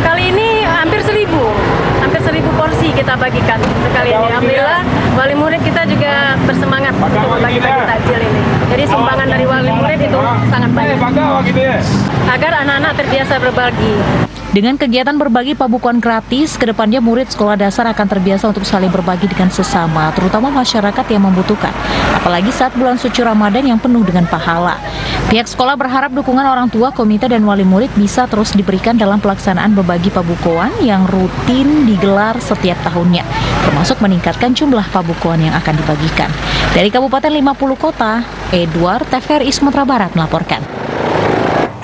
Kali ini hampir 1.000 porsi kita bagikan kali ini. Alhamdulillah wali murid kita juga bersemangat untuk membagi-bagi takjil ini. Jadi sumbangan dari wali murid itu sangat banyak agar anak-anak terbiasa berbagi. Dengan kegiatan berbagi pabukoan gratis, kedepannya murid sekolah dasar akan terbiasa untuk saling berbagi dengan sesama, terutama masyarakat yang membutuhkan. Apalagi saat bulan suci Ramadan yang penuh dengan pahala. Pihak sekolah berharap dukungan orang tua, komite, dan wali murid bisa terus diberikan dalam pelaksanaan berbagi pabukoan yang rutin digelar setiap tahunnya, termasuk meningkatkan jumlah pabukoan yang akan dibagikan. Dari Kabupaten 50 Kota, Edward, TVRI Sumatera Barat melaporkan.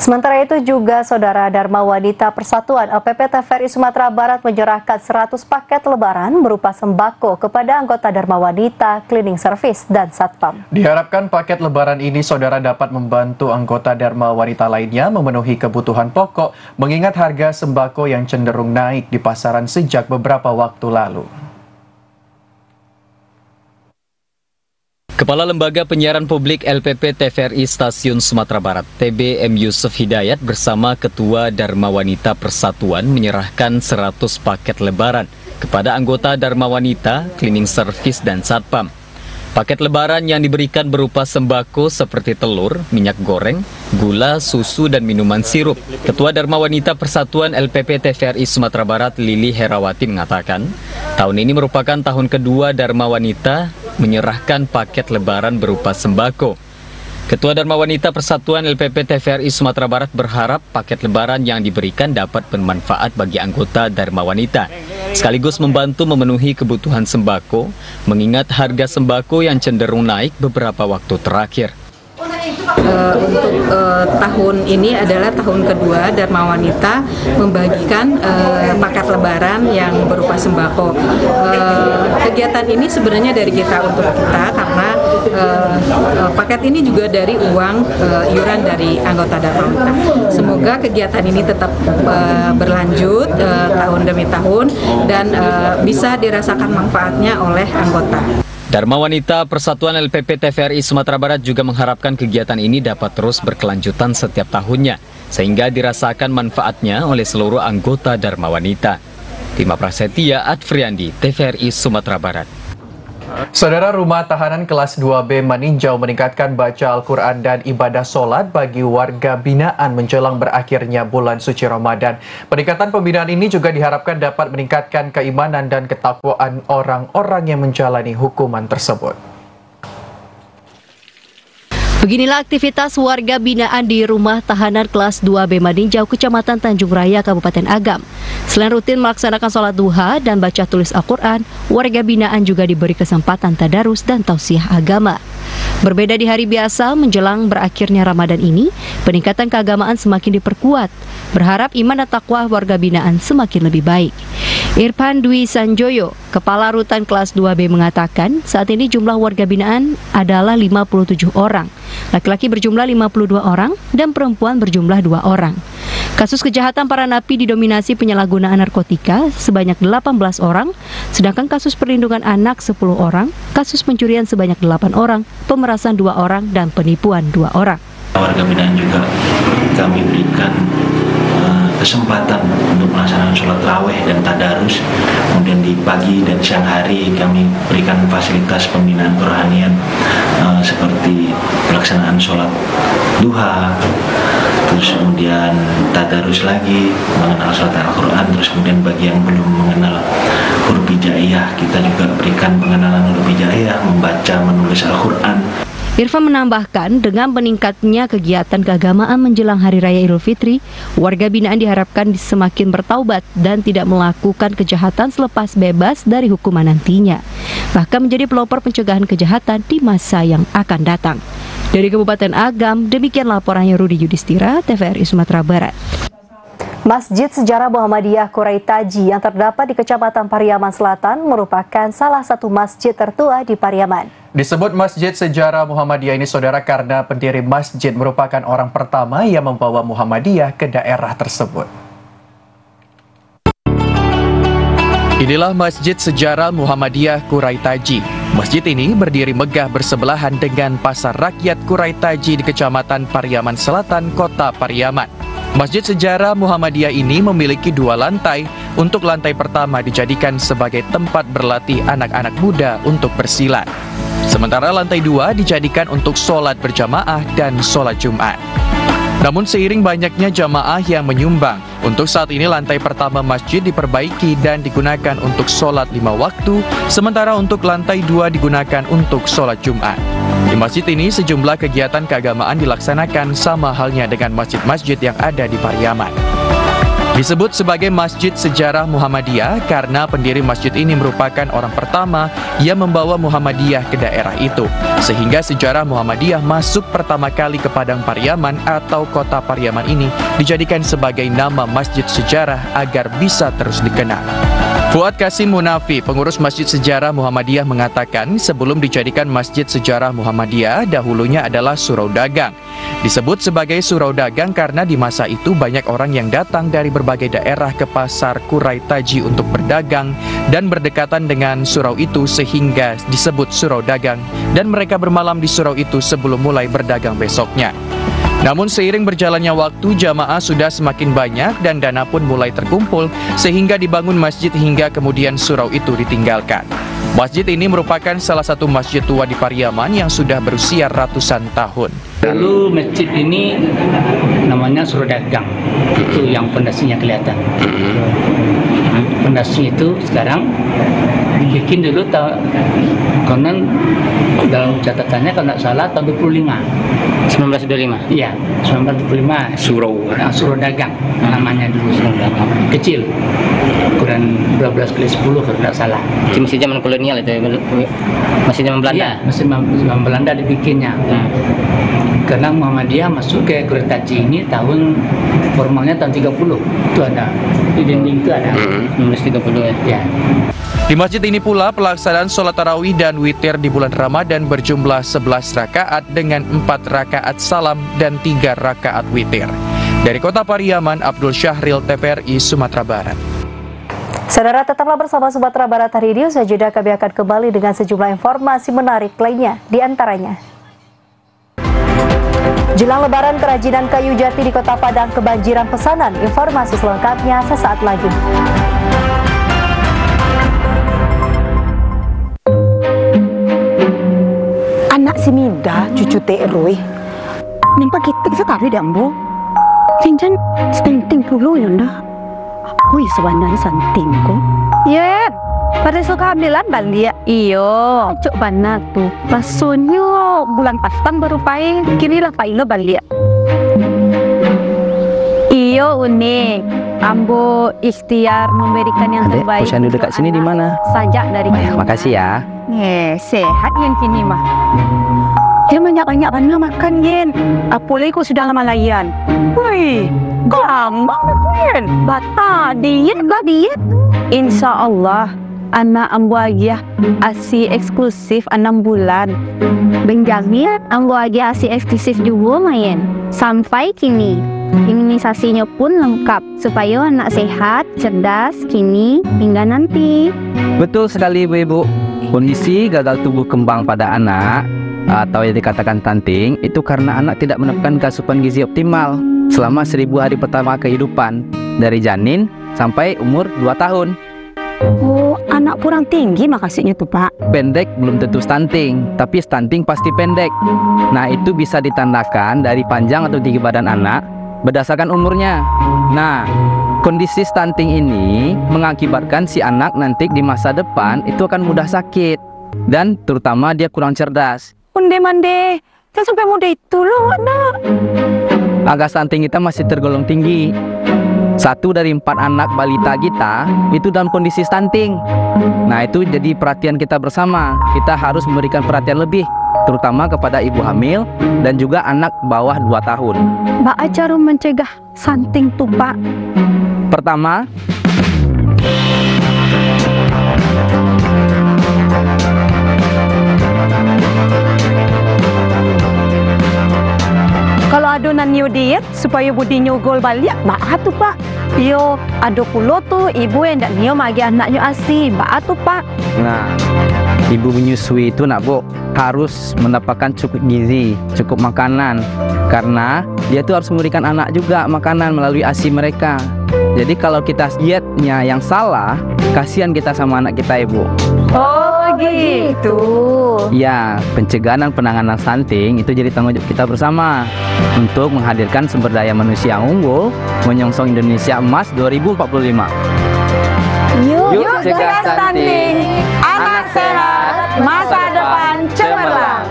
Sementara itu juga Saudara Dharma Wanita Persatuan LPP TVRI Sumatera Barat menyerahkan 100 paket lebaran berupa sembako kepada anggota Dharma Wanita, cleaning service, dan satpam. Diharapkan paket lebaran ini Saudara dapat membantu anggota Dharma Wanita lainnya memenuhi kebutuhan pokok mengingat harga sembako yang cenderung naik di pasaran sejak beberapa waktu lalu. Kepala Lembaga Penyiaran Publik LPP TVRI Stasiun Sumatera Barat, TBM Yusuf Hidayat bersama Ketua Dharma Wanita Persatuan menyerahkan 100 paket lebaran kepada anggota Dharma Wanita, cleaning service, dan satpam. Paket lebaran yang diberikan berupa sembako seperti telur, minyak goreng, gula, susu, dan minuman sirup. Ketua Dharma Wanita Persatuan LPP TVRI Sumatera Barat Lili Herawati mengatakan, tahun ini merupakan tahun kedua Dharma Wanita menyerahkan paket lebaran berupa sembako. Ketua Dharma Wanita Persatuan LPP TVRI Sumatera Barat berharap paket lebaran yang diberikan dapat bermanfaat bagi anggota Dharma Wanita, sekaligus membantu memenuhi kebutuhan sembako, mengingat harga sembako yang cenderung naik beberapa waktu terakhir. Untuk tahun ini adalah tahun kedua Dharma Wanita membagikan paket lebaran yang berupa sembako. Kegiatan ini sebenarnya dari kita untuk kita karena paket ini juga dari uang iuran dari anggota Dharma Wanita. Semoga kegiatan ini tetap berlanjut tahun demi tahun dan bisa dirasakan manfaatnya oleh anggota. Dharma Wanita Persatuan LPP TVRI Sumatera Barat juga mengharapkan kegiatan ini dapat terus berkelanjutan setiap tahunnya, sehingga dirasakan manfaatnya oleh seluruh anggota Dharma Wanita. Tima Prasetya, Adfriandi, TVRI Sumatera Barat. Saudara, Rumah Tahanan Kelas 2B meninjau meningkatkan baca Al-Quran dan ibadah sholat bagi warga binaan menjelang berakhirnya bulan suci Ramadan. Peningkatan pembinaan ini juga diharapkan dapat meningkatkan keimanan dan ketakwaan orang-orang yang menjalani hukuman tersebut. Beginilah aktivitas warga binaan di Rumah Tahanan Kelas 2B Maninjau, Kecamatan Tanjung Raya, Kabupaten Agam. Selain rutin melaksanakan sholat duha dan baca tulis Al-Quran, warga binaan juga diberi kesempatan tadarus dan tausiah agama. Berbeda di hari biasa menjelang berakhirnya Ramadan ini, peningkatan keagamaan semakin diperkuat. Berharap iman dan takwa warga binaan semakin lebih baik. Irfan Dwi Sanjoyo, Kepala Rutan Kelas 2B mengatakan saat ini jumlah warga binaan adalah 57 orang. Laki-laki berjumlah 52 orang dan perempuan berjumlah 2 orang. Kasus kejahatan para napi didominasi penyalahgunaan narkotika sebanyak 18 orang, sedangkan kasus perlindungan anak 10 orang, kasus pencurian sebanyak 8 orang, pemerasan 2 orang, dan penipuan 2 orang. Warga binaan juga kami berikan kesempatan untuk melaksanakan sholat raweh dan tadarus. Kemudian di pagi dan siang hari kami berikan fasilitas pembinaan kerohanian seperti pelaksanaan sholat duha, terus kemudian tadarus lagi mengenal sholat Al-Quran, terus kemudian bagi yang belum mengenal huruf hijaiyah kita juga berikan pengenalan huruf hijaiyah, membaca menulis Al-Quran. Irfan menambahkan, dengan meningkatnya kegiatan keagamaan menjelang Hari Raya Idul Fitri, warga binaan diharapkan semakin bertaubat dan tidak melakukan kejahatan selepas bebas dari hukuman nantinya, bahkan menjadi pelopor pencegahan kejahatan di masa yang akan datang. Dari Kabupaten Agam, demikian laporannya Rudi Yudhistira, TVRI Sumatera Barat. Masjid Sejarah Muhammadiyah Quraitaji yang terdapat di Kecamatan Pariaman Selatan merupakan salah satu masjid tertua di Pariaman. Disebut Masjid Sejarah Muhammadiyah ini, saudara, karena pendiri masjid merupakan orang pertama yang membawa Muhammadiyah ke daerah tersebut. Inilah Masjid Sejarah Muhammadiyah Quraitaji. Masjid ini berdiri megah bersebelahan dengan Pasar Rakyat Quraitaji di Kecamatan Pariaman Selatan, Kota Pariaman. Masjid Sejarah Muhammadiyah ini memiliki 2 lantai. Untuk lantai pertama dijadikan sebagai tempat berlatih anak-anak muda untuk bersilat. Sementara lantai 2 dijadikan untuk sholat berjamaah dan sholat Jumat. Namun seiring banyaknya jamaah yang menyumbang, untuk saat ini lantai pertama masjid diperbaiki dan digunakan untuk sholat 5 waktu, sementara untuk lantai 2 digunakan untuk sholat Jumat. Di masjid ini sejumlah kegiatan keagamaan dilaksanakan sama halnya dengan masjid-masjid yang ada di Pariaman. Disebut sebagai Masjid Sejarah Muhammadiyah karena pendiri masjid ini merupakan orang pertama yang membawa Muhammadiyah ke daerah itu, sehingga sejarah Muhammadiyah masuk pertama kali ke Padang Pariaman atau Kota Pariaman ini dijadikan sebagai nama Masjid Sejarah agar bisa terus dikenal. Fuad Kasim Munafi, pengurus Masjid Sejarah Muhammadiyah, mengatakan sebelum dijadikan Masjid Sejarah Muhammadiyah, dahulunya adalah surau dagang. Disebut sebagai surau dagang karena di masa itu banyak orang yang datang dari berbagai daerah ke Pasar Quraitaji untuk berdagang dan berdekatan dengan surau itu sehingga disebut surau dagang, dan mereka bermalam di surau itu sebelum mulai berdagang besoknya. Namun seiring berjalannya waktu, jamaah sudah semakin banyak dan dana pun mulai terkumpul sehingga dibangun masjid hingga kemudian surau itu ditinggalkan. Masjid ini merupakan salah satu masjid tua di Pariaman yang sudah berusia ratusan tahun. Dulu masjid ini namanya Surau Dagang, itu yang pondasinya kelihatan. Pondasi itu sekarang dibikin dulu konon dalam catatannya kalau tidak salah tahun 25. 1925? Iya, 1925. Surau Dagang namanya dulu, Surau Dagang. Kecil, ukuran 12 kali 10 kalau tidak salah. Masih zaman kolonial itu, masih zaman Belanda? Iya, masih zaman Belanda dibikinnya. Karena Muhammadiyah masuk ke Kurtaji ini formalnya tahun 30. Itu ada, di dinding itu ada. 1930 ya. Di masjid ini pula pelaksanaan sholat tarawih dan witir di bulan Ramadan berjumlah 11 rakaat dengan 4 rakaat salam dan 3 rakaat witir. Dari Kota Pariaman, Abdul Syahril, TVRI Sumatera Barat. Saudara, tetaplah bersama Sumatera Barat hari ini. Usai jeda kami akan kembali dengan sejumlah informasi menarik lainnya, di antaranya. Jelang Lebaran, kerajinan kayu jati di Kota Padang kebanjiran pesanan. Informasi selengkapnya sesaat lagi. Anak si Mida, cucu Teh Roy, nampak kitik sekali dah, Ambo. Cincin stinting dulu ya, ndak? Wih, sebenarnya santing kok. Ya, pada suka ambilan balik. Iyo, cok banget tuh. Pasunyo bulan pastan baru pai, kini lah pai lo balik. Iyo unik. Ambo ikhtiar memberikan yang terbaik. Posyandu dekat sini di mana? Sajak dari kami. Makasih ya. Sehat yang kini mah. Dia banyak-banyak mana makan yen. Apalagi kau sudah lama layan. Wih, gampang yen. Bata diet lah diet. Insya Allah, anak ambo aja asi eksklusif 6 bulan. Benjamin ambo aja asi eksklusif juga main. Sampai kini. Imunisasinya pun lengkap supaya anak sehat, cerdas, kini hingga nanti. Betul sekali Ibu. Kondisi gagal tumbuh kembang pada anak atau yang dikatakan stunting itu karena anak tidak mendapatkan asupan gizi optimal selama 1000 hari pertama kehidupan dari janin sampai umur 2 tahun. Oh, anak kurang tinggi makasihnya tuh Pak. Pendek belum tentu stunting, tapi stunting pasti pendek. Nah, itu bisa ditandakan dari panjang atau tinggi badan anak berdasarkan umurnya. Nah, kondisi stunting ini mengakibatkan si anak nanti di masa depan itu akan mudah sakit dan terutama dia kurang cerdas. Mande, jangan sampai muda itu loh anak. Angka stunting kita masih tergolong tinggi. 1 dari 4 anak balita kita itu dalam kondisi stunting. Nah, itu jadi perhatian kita bersama. Kita harus memberikan perhatian lebih, terutama kepada ibu hamil dan juga anak bawah 2 tahun. Mbak cara mencegah stunting tuh Pak? Pertama, kalau adonan new diet supaya budinya gol balik, mbak tuh Pak. Yo, ada pula tuh ibu yang tak nio magi anaknya asi, mbak tuh Pak. Nah, ibu menyusui itu nak Bu harus mendapatkan cukup gizi, cukup makanan, karena dia tuh harus memberikan anak juga makanan melalui ASI mereka. Jadi kalau kita dietnya yang salah, kasihan kita sama anak kita Ibu. Oh gitu. Ya, pencegahan dan penanganan stunting itu jadi tanggung jawab kita bersama untuk menghadirkan sumber daya manusia yang unggul menyongsong Indonesia Emas 2045. Yuk cegah stunting, anak sehat, masa depan cemerlang.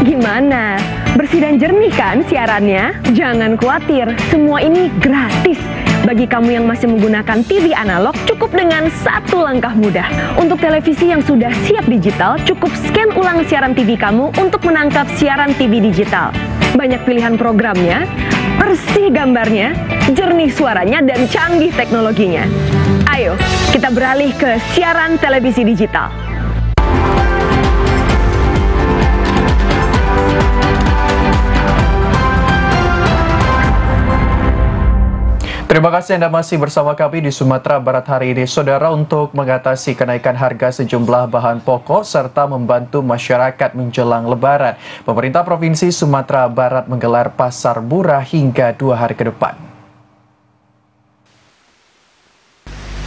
Gimana? Bersih dan jernih kan siarannya? Jangan khawatir, semua ini gratis. Bagi kamu yang masih menggunakan TV analog, cukup dengan satu langkah mudah. Untuk televisi yang sudah siap digital, cukup scan ulang siaran TV kamu untuk menangkap siaran TV digital. Banyak pilihan programnya, bersih gambarnya, jernih suaranya, dan canggih teknologinya. Ayo, kita beralih ke siaran televisi digital. Terima kasih Anda masih bersama kami di Sumatera Barat hari ini. Saudara, untuk mengatasi kenaikan harga sejumlah bahan pokok serta membantu masyarakat menjelang Lebaran, pemerintah Provinsi Sumatera Barat menggelar pasar murah hingga 2 hari ke depan.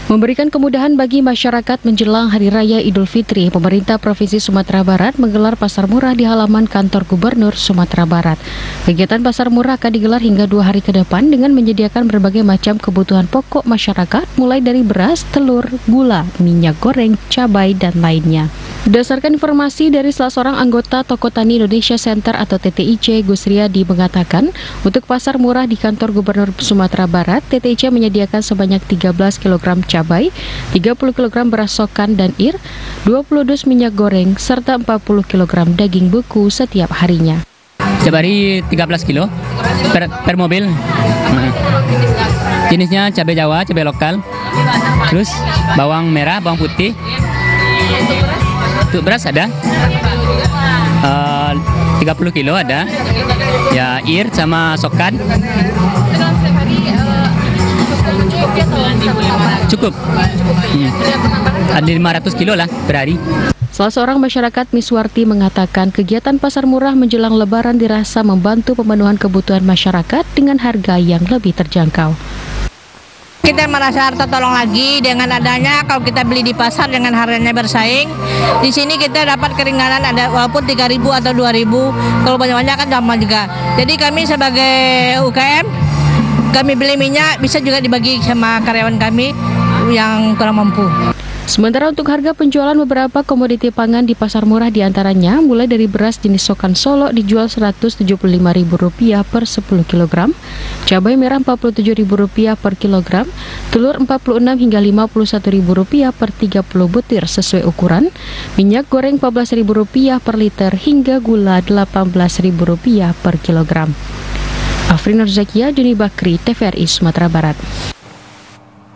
Memberikan kemudahan bagi masyarakat menjelang Hari Raya Idul Fitri, pemerintah Provinsi Sumatera Barat menggelar pasar murah di halaman kantor Gubernur Sumatera Barat. Kegiatan pasar murah akan digelar hingga 2 hari ke depan dengan menyediakan berbagai macam kebutuhan pokok masyarakat, mulai dari beras, telur, gula, minyak goreng, cabai, dan lainnya. Berdasarkan informasi dari salah seorang anggota Toko Tani Indonesia Center atau TTIC, Gus Riyadi mengatakan, untuk pasar murah di kantor Gubernur Sumatera Barat, TTIC menyediakan sebanyak 13 kg cabai, 30 kg beras sokan dan ir, 20 dus minyak goreng, serta 40 kg daging beku setiap harinya. Setiap hari 13 kilo per mobil. Jenisnya cabai Jawa, cabai lokal, terus bawang merah, bawang putih. Untuk beras ada 30 kilo ada, ya ir sama sokan. Cukup. Ada 500 kilo lah per hari. Salah seorang masyarakat Miswarti mengatakan kegiatan pasar murah menjelang Lebaran dirasa membantu pemenuhan kebutuhan masyarakat dengan harga yang lebih terjangkau. Kita merasa tertolong lagi dengan adanya kalau kita beli di pasar dengan harganya bersaing. Di sini kita dapat keringanan ada walaupun 3.000 atau 2.000. Kalau banyak-banyak kan gampang juga. Jadi kami sebagai UKM, kami beli minyak bisa juga dibagi sama karyawan kami yang kurang mampu. Sementara untuk harga penjualan beberapa komoditi pangan di pasar murah diantaranya mulai dari beras jenis sokan Solo dijual Rp175.000 per 10 kg, cabai merah Rp47.000 per kilogram, telur Rp46 hingga Rp51.000 per 30 butir sesuai ukuran, minyak goreng Rp14.000 per liter hingga gula Rp18.000 per kilogram. Afrin Nurzakia, Juni Bakri, TVRI Sumatera Barat.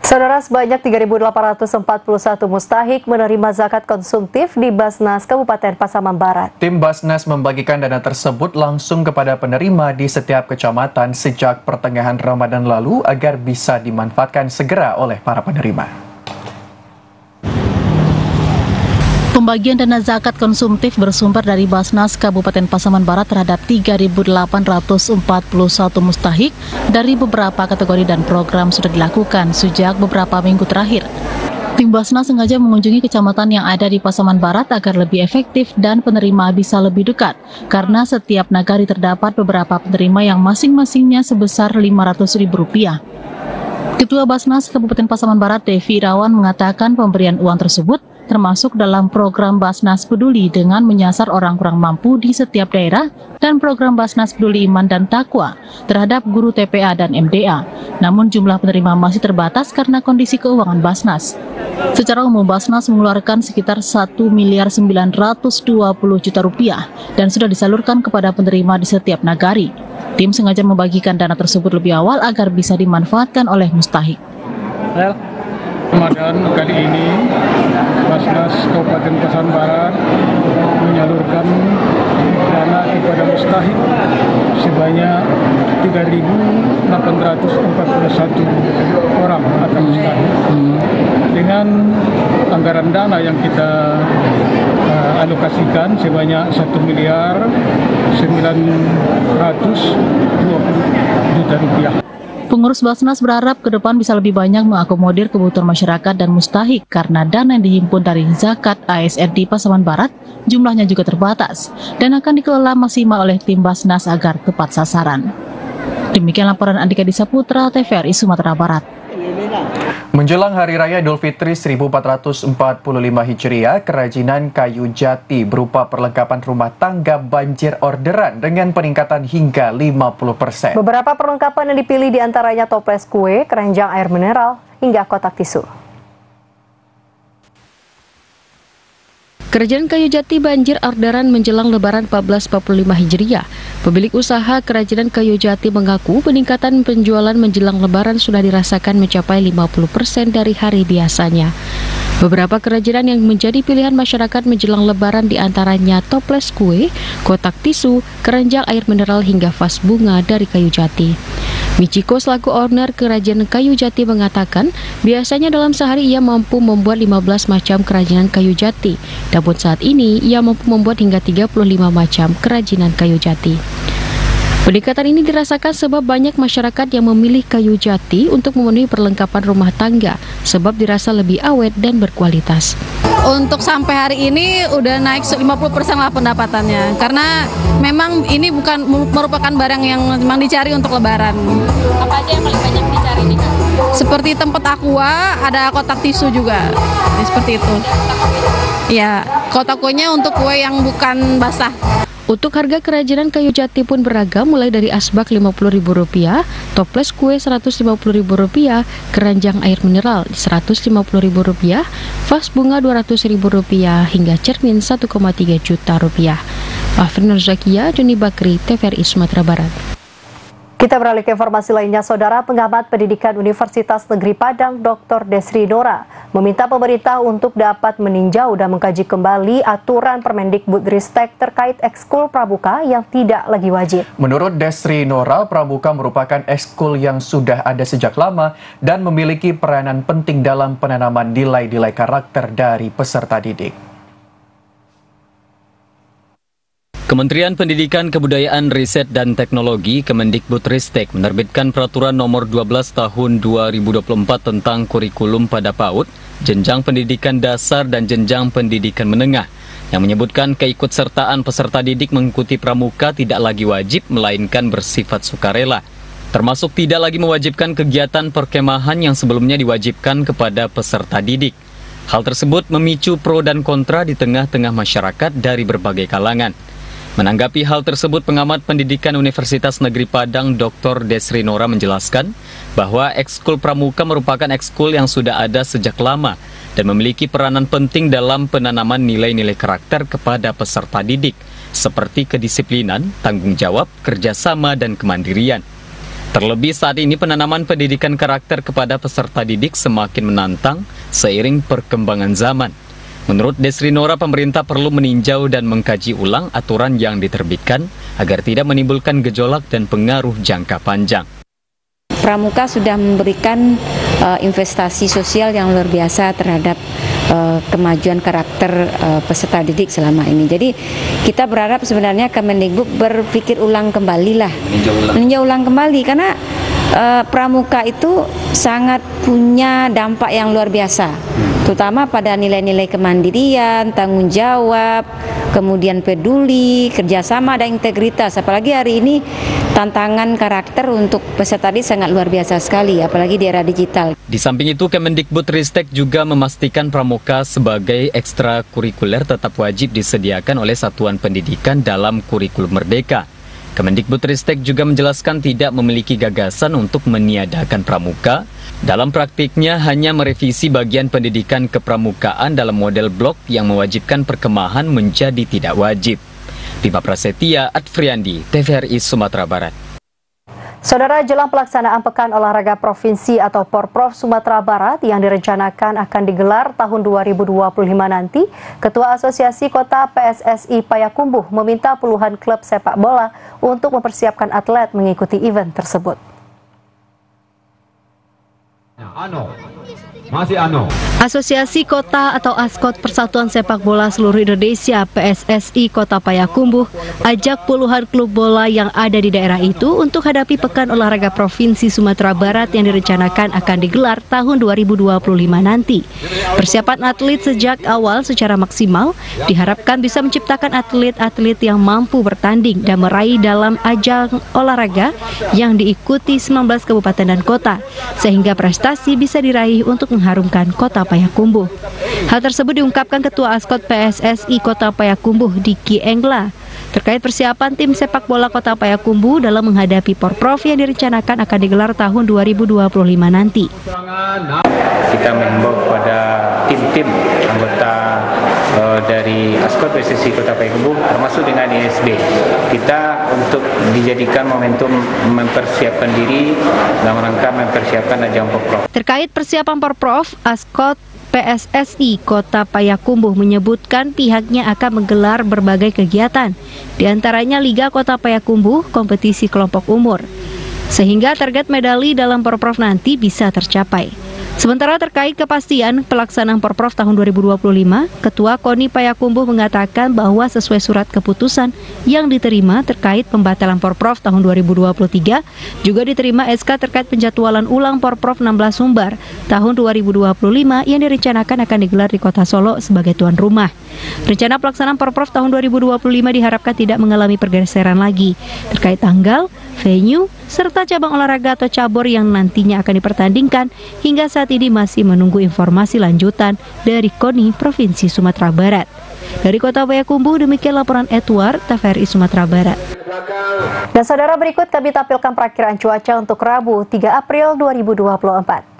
Saudara, sebanyak 3.841 mustahik menerima zakat konsumtif di Basnas Kabupaten Pasaman Barat. Tim Basnas membagikan dana tersebut langsung kepada penerima di setiap kecamatan sejak pertengahan Ramadan lalu agar bisa dimanfaatkan segera oleh para penerima. Pembagian dana zakat konsumtif bersumber dari Basnas Kabupaten Pasaman Barat terhadap 3.841 mustahik dari beberapa kategori dan program sudah dilakukan sejak beberapa minggu terakhir. Tim Basnas sengaja mengunjungi kecamatan yang ada di Pasaman Barat agar lebih efektif dan penerima bisa lebih dekat, karena setiap nagari terdapat beberapa penerima yang masing-masingnya sebesar Rp500.000. Ketua Basnas Kabupaten Pasaman Barat, Devi Irawan, mengatakan pemberian uang tersebut termasuk dalam program Basnas Peduli dengan menyasar orang kurang mampu di setiap daerah dan program Basnas Peduli Iman dan Takwa terhadap guru TPA dan MDA. Namun jumlah penerima masih terbatas karena kondisi keuangan Basnas. Secara umum Basnas mengeluarkan sekitar Rp1.920.000.000 dan sudah disalurkan kepada penerima di setiap nagari. Tim sengaja membagikan dana tersebut lebih awal agar bisa dimanfaatkan oleh mustahik. Ramadan kali ini Basnas Kabupaten Pasaman Barat menyalurkan dana kepada mustahik sebanyak 3.841 orang atau mustahik dengan anggaran dana yang kita alokasikan sebanyak Rp1.920.000.000. Pengurus Basnas berharap ke depan bisa lebih banyak mengakomodir kebutuhan masyarakat dan mustahik karena dana yang dihimpun dari zakat ASN di Pasaman Barat jumlahnya juga terbatas dan akan dikelola maksimal oleh tim Basnas agar tepat sasaran. Demikian laporan Andika Disaputra, TVRI Sumatera Barat. Menjelang Hari Raya Idul Fitri 1445 Hijriah, kerajinan kayu jati berupa perlengkapan rumah tangga banjir orderan dengan peningkatan hingga 50%. Beberapa perlengkapan yang dipilih diantaranya toples kue, keranjang air mineral, hingga kotak tisu. Kerajinan kayu jati banjir orderan menjelang Lebaran 1445 Hijriah. Pemilik usaha kerajinan kayu jati mengaku peningkatan penjualan menjelang Lebaran sudah dirasakan mencapai 50% dari hari biasanya. Beberapa kerajinan yang menjadi pilihan masyarakat menjelang Lebaran diantaranya toples kue, kotak tisu, keranjang air mineral hingga vas bunga dari kayu jati. Michiko selaku owner kerajinan kayu jati mengatakan biasanya dalam sehari ia mampu membuat 15 macam kerajinan kayu jati. Namun saat ini ia mampu membuat hingga 35 macam kerajinan kayu jati. Peningkatan ini dirasakan sebab banyak masyarakat yang memilih kayu jati untuk memenuhi perlengkapan rumah tangga sebab dirasa lebih awet dan berkualitas. Untuk sampai hari ini udah naik 50% lah pendapatannya karena memang ini bukan merupakan barang yang memang dicari untuk lebaran. Apa aja yang paling banyak dicari nih Kak? Seperti tempat aqua, ada kotak tisu juga. Ya, seperti itu. Ya, kotak kuenya untuk kue yang bukan basah. Untuk harga kerajinan kayu jati pun beragam mulai dari asbak Rp50.000, toples kue Rp150.000, keranjang air mineral Rp150.000, vas bunga Rp200.000 hingga cermin Rp1,3 juta. Afrin Zakia, Joni Bakri, TVRI Sumatera Barat. Kita beralih ke informasi lainnya, Saudara. Pengamat Pendidikan Universitas Negeri Padang, Dr. Desri Nora, meminta pemerintah untuk dapat meninjau dan mengkaji kembali aturan Permendikbudristek terkait ekskul pramuka yang tidak lagi wajib. Menurut Desri Nora, pramuka merupakan ekskul yang sudah ada sejak lama dan memiliki peranan penting dalam penanaman nilai-nilai karakter dari peserta didik. Kementerian Pendidikan, Kebudayaan, Riset, dan Teknologi Kemendikbudristek menerbitkan Peraturan Nomor 12 Tahun 2024 tentang kurikulum pada PAUD, jenjang pendidikan dasar dan jenjang pendidikan menengah, yang menyebutkan keikutsertaan peserta didik mengikuti pramuka tidak lagi wajib, melainkan bersifat sukarela, termasuk tidak lagi mewajibkan kegiatan perkemahan yang sebelumnya diwajibkan kepada peserta didik. Hal tersebut memicu pro dan kontra di tengah-tengah masyarakat dari berbagai kalangan. Menanggapi hal tersebut, pengamat pendidikan Universitas Negeri Padang Dr. Desri Nora menjelaskan bahwa ekskul pramuka merupakan ekskul yang sudah ada sejak lama dan memiliki peranan penting dalam penanaman nilai-nilai karakter kepada peserta didik, seperti kedisiplinan, tanggung jawab, kerjasama, dan kemandirian. Terlebih saat ini penanaman pendidikan karakter kepada peserta didik semakin menantang seiring perkembangan zaman. Menurut Desri Nora, pemerintah perlu meninjau dan mengkaji ulang aturan yang diterbitkan agar tidak menimbulkan gejolak dan pengaruh jangka panjang. Pramuka sudah memberikan investasi sosial yang luar biasa terhadap kemajuan karakter peserta didik selama ini. Jadi kita berharap sebenarnya Kemendikbud berpikir ulang kembali lah, meninjau ulang kembali karena pramuka itu sangat punya dampak yang luar biasa, terutama pada nilai-nilai kemandirian, tanggung jawab, kemudian peduli, kerjasama, dan integritas. Apalagi hari ini tantangan karakter untuk peserta didik sangat luar biasa sekali, apalagi di era digital. Di samping itu, Kemendikbudristek juga memastikan pramuka sebagai ekstrakurikuler tetap wajib disediakan oleh satuan pendidikan dalam kurikulum merdeka. Kemendikbudristek juga menjelaskan tidak memiliki gagasan untuk meniadakan pramuka. Dalam praktiknya hanya merevisi bagian pendidikan kepramukaan dalam model blok yang mewajibkan perkemahan menjadi tidak wajib. Bima Prasetya, Adfriandi, TVRI Sumatera Barat. Saudara, jelang pelaksanaan Pekan Olahraga Provinsi atau Porprov Sumatera Barat yang direncanakan akan digelar tahun 2025 nanti, Ketua Asosiasi Kota PSSI Payakumbuh meminta puluhan klub sepak bola untuk mempersiapkan atlet mengikuti event tersebut. Asosiasi Kota atau ASKOT Persatuan Sepak Bola Seluruh Indonesia PSSI Kota Payakumbuh ajak puluhan klub bola yang ada di daerah itu untuk hadapi Pekan Olahraga Provinsi Sumatera Barat yang direncanakan akan digelar tahun 2025 nanti. Persiapan atlet sejak awal secara maksimal diharapkan bisa menciptakan atlet-atlet yang mampu bertanding dan meraih dalam ajang olahraga yang diikuti 19 kabupaten dan kota, sehingga prestasi bisa diraih untuk mengharumkan Kota Payakumbuh. Hal tersebut diungkapkan Ketua ASKOT PSSI Kota Payakumbuh, Diki Engla, terkait persiapan tim sepak bola Kota Payakumbuh dalam menghadapi Porprov yang direncanakan akan digelar tahun 2025 nanti. Kita menghimbau kepada tim-tim anggota dari ASKOT PSSI Kota Payakumbuh termasuk dengan ISB, kita untuk dijadikan momentum mempersiapkan diri dalam rangka mempersiapkan ajang Porprov. Terkait persiapan Porprov, ASKOT PSSI Kota Payakumbuh menyebutkan pihaknya akan menggelar berbagai kegiatan, diantaranya Liga Kota Payakumbuh, kompetisi kelompok umur. sehingga target medali dalam Porprov nanti bisa tercapai. Sementara terkait kepastian pelaksanaan Porprov tahun 2025, Ketua KONI Payakumbuh mengatakan bahwa sesuai surat keputusan yang diterima terkait pembatalan Porprov tahun 2023, juga diterima SK terkait penjadwalan ulang Porprov 16 Sumbar tahun 2025 yang direncanakan akan digelar di Kota Solo sebagai tuan rumah. Rencana pelaksanaan Porprov tahun 2025 diharapkan tidak mengalami pergeseran lagi terkait tanggal, venue, serta cabang olahraga atau cabur yang nantinya akan dipertandingkan. Hingga saat ini masih menunggu informasi lanjutan dari KONI Provinsi Sumatera Barat. Dari Kota Payakumbuh, demikian laporan Edward, TVRI Sumatera Barat. Dan saudara, berikut kami tampilkan perakiraan cuaca untuk Rabu 3 April 2024.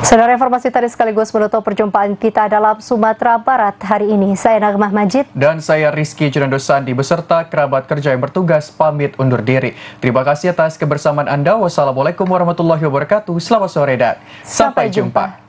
Saudara, informasi tadi sekaligus menutup perjumpaan kita dalam Sumatera Barat hari ini. Saya Nagmah Majid. Dan saya Rizky Junando Sandi beserta kerabat kerja yang bertugas pamit undur diri. Terima kasih atas kebersamaan Anda. Wassalamualaikum warahmatullahi wabarakatuh. Selamat sore dan sampai jumpa.